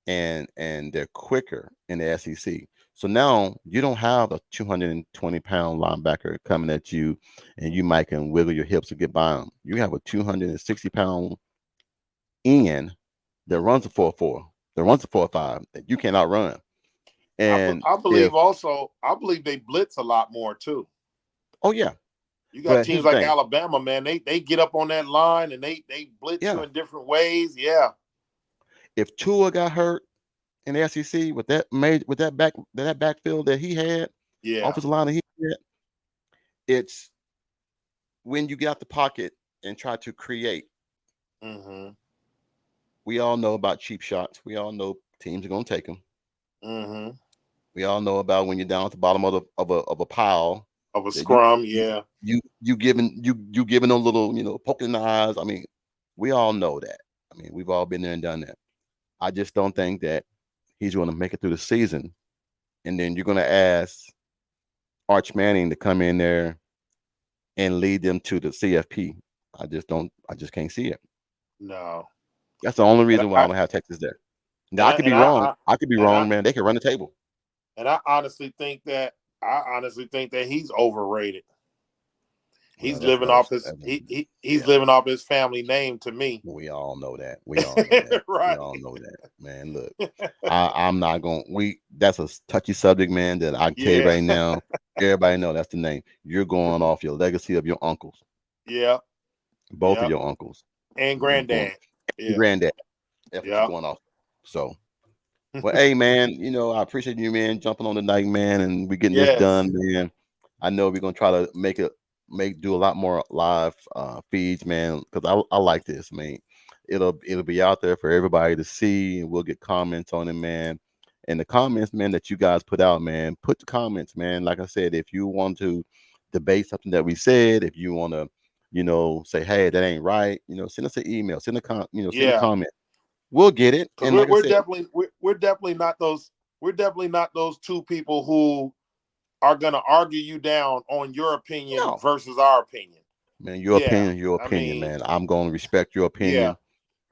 S1: and they're quicker in the SEC. So now you don't have a 220-pound linebacker coming at you, and you might can wiggle your hips to get by him. You have a 260-pound end that runs a 4.4, that runs a 4.5 that you cannot run. And
S2: I
S1: if
S2: believe also. I believe they blitz a lot more too.
S1: oh yeah,
S2: You got
S1: but here's
S2: teams
S1: the
S2: like
S1: thing,
S2: Alabama, man. They get up on that line and they blitz you
S1: yeah,
S2: in different ways. Yeah.
S1: if Tua got hurt in the SEC with that backfield that he had,
S2: Yeah.
S1: offensive line that he had, it's when you get out the pocket and try to create.
S2: Hmm.
S1: We all know about cheap shots. We all know teams are going to take them.
S2: Hmm.
S1: We all know about when you're down at the bottom of a pile
S2: Of a
S1: that
S2: scrum. Yeah.
S1: you giving them little poking in the eyes. I mean, we all know that. I mean, we've all been there and done that. I just don't think that he's going to make it through the season, and then you're going to ask Arch Manning to come in there and lead them to the CFP. I just don't. I just can't see it.
S2: No.
S1: That's the only
S2: And
S1: reason why I
S2: I
S1: don't have Texas there. Now
S2: and
S1: I
S2: I
S1: could be
S2: and
S1: wrong.
S2: I,
S1: I could be
S2: and I
S1: wrong, man. They could run the table.
S2: and I honestly think that he's overrated.
S1: Well,
S2: He's
S1: that's
S2: living
S1: another.
S2: off his he's
S1: Yeah,
S2: living off his family name to me.
S1: we all know that. We all know that. We
S2: Right.
S1: all know that, man. Look, I'm not going. We That's a touchy subject, man. That I can tell you
S2: Yeah.
S1: right now. Everybody know that's the name. You're going off your legacy of your uncles,
S2: Yeah.
S1: both of
S2: Yeah.
S1: your uncles.
S2: And
S1: You're going
S2: granddad.
S1: your
S2: Yeah.
S1: granddad. That's what you're
S2: Yeah.
S1: going off. So, well, hey, man. I appreciate you, man, jumping on the night, man, and we getting this
S2: Yes.
S1: done, man. I know we're gonna try to do a lot more live feeds, man, because I like this, man. It'll be out there for everybody to see, and we'll get comments on it, man. And the comments, man, that you guys put out, man, put the comments, man. Like I said, if you want to debate something that we said, if you want to, say, hey, that ain't right, send us an email, send a
S2: Yeah.
S1: comment. We'll get it.
S2: Because
S1: And like I said,
S2: we're definitely not those two people who are gonna argue you down on your opinion
S1: no,
S2: versus our opinion.
S1: man,
S2: Yeah.
S1: your
S2: I
S1: opinion,
S2: mean,
S1: man. I'm gonna respect your
S2: yeah.
S1: opinion.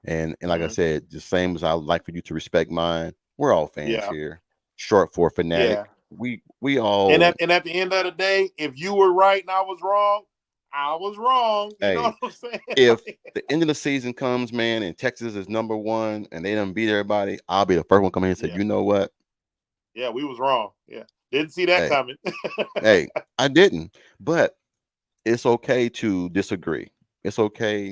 S1: And like I
S2: Hmm.
S1: said, the same as I would like for you to respect mine. We're all fans
S2: Yeah.
S1: here. Short for fanatic.
S2: Yeah.
S1: We all
S2: And at the end of the day, if you were right and I was wrong, I was wrong. You know
S1: hey,
S2: what I'm saying?
S1: if
S2: Like,
S1: the end of the season comes, man, and Texas is number one and they done beat everybody, I'll be the first one come here and say,
S2: yeah.
S1: you know what?
S2: Yeah, we was wrong. Yeah. Didn't see that
S1: Hey,
S2: coming.
S1: hey, I didn't. But it's okay to disagree. It's okay,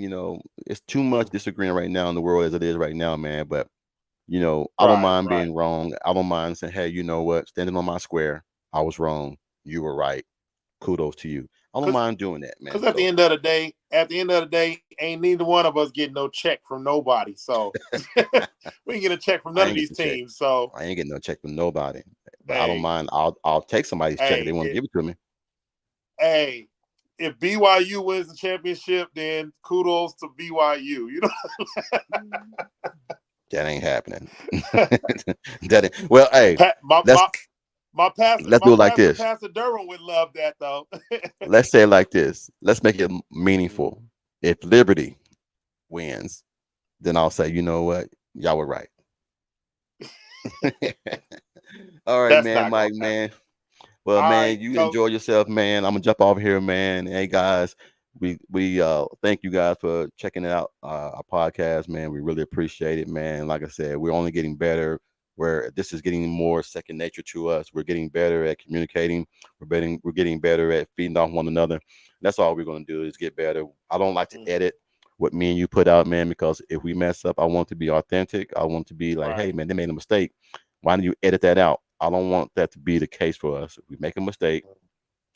S1: it's too much disagreeing right now in the world as it is right now, man. But I don't
S2: Right,
S1: mind
S2: right.
S1: being wrong. I don't mind saying, hey, you know what? Standing on my square, I was wrong. You were right. Kudos to you. I don't
S2: Cause
S1: mind doing that, man.
S2: because
S1: So
S2: at the end of the day, ain't neither one of us getting no check from nobody. So we ain't get a check from
S1: I
S2: none of
S1: ain't
S2: these
S1: getting the check.
S2: teams. So
S1: I ain't getting no check from nobody. But I don't
S2: hey,
S1: mind. I'll take somebody's check if they
S2: hey,
S1: want to
S2: it,
S1: give it to me.
S2: hey, if BYU wins the championship, then kudos to BYU. You
S1: That ain't happening. That ain't, well, hey,
S2: know,
S1: let's let's
S2: my
S1: do it like
S2: pastor,
S1: this.
S2: Pastor Durham would love that though.
S1: Let's say it like this. Let's make it
S2: Mhm.
S1: meaningful. If Liberty wins, then I'll say, you know what? Y'all were right. All right,
S2: That's
S1: man,
S2: not gonna
S1: Mike,
S2: happen.
S1: man. Well,
S2: All right,
S1: man, you
S2: coach.
S1: enjoy yourself, man. I'm gonna jump off here, man. Hey, guys, we thank you guys for checking out our podcast, man. We really appreciate it, man. Like I said, we're only getting better. where this is getting more second nature to us. We're getting better at communicating. We're getting better at feeding off one another. That's all we're gonna do is get better. I don't like to
S2: Mhm.
S1: edit what me and you put out, man, because if we mess up, I want to be authentic. I want to be like, hey,
S2: Right.
S1: man, they made a mistake. Why don't you edit that out? I don't want that to be the case for us. If we make a mistake,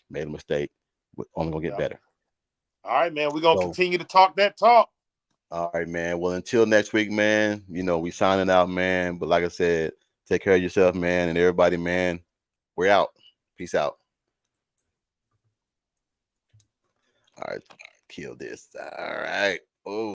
S1: made a mistake, we're only gonna get
S2: Yep.
S1: better.
S2: All right, man. We're gonna
S1: So,
S2: continue to talk that talk.
S1: all right, man. Well, until next week, man. We signing out, man. But like I said, take care of yourself, man, and everybody, man. We're out. Peace out. All right, kill this. All right. Oh.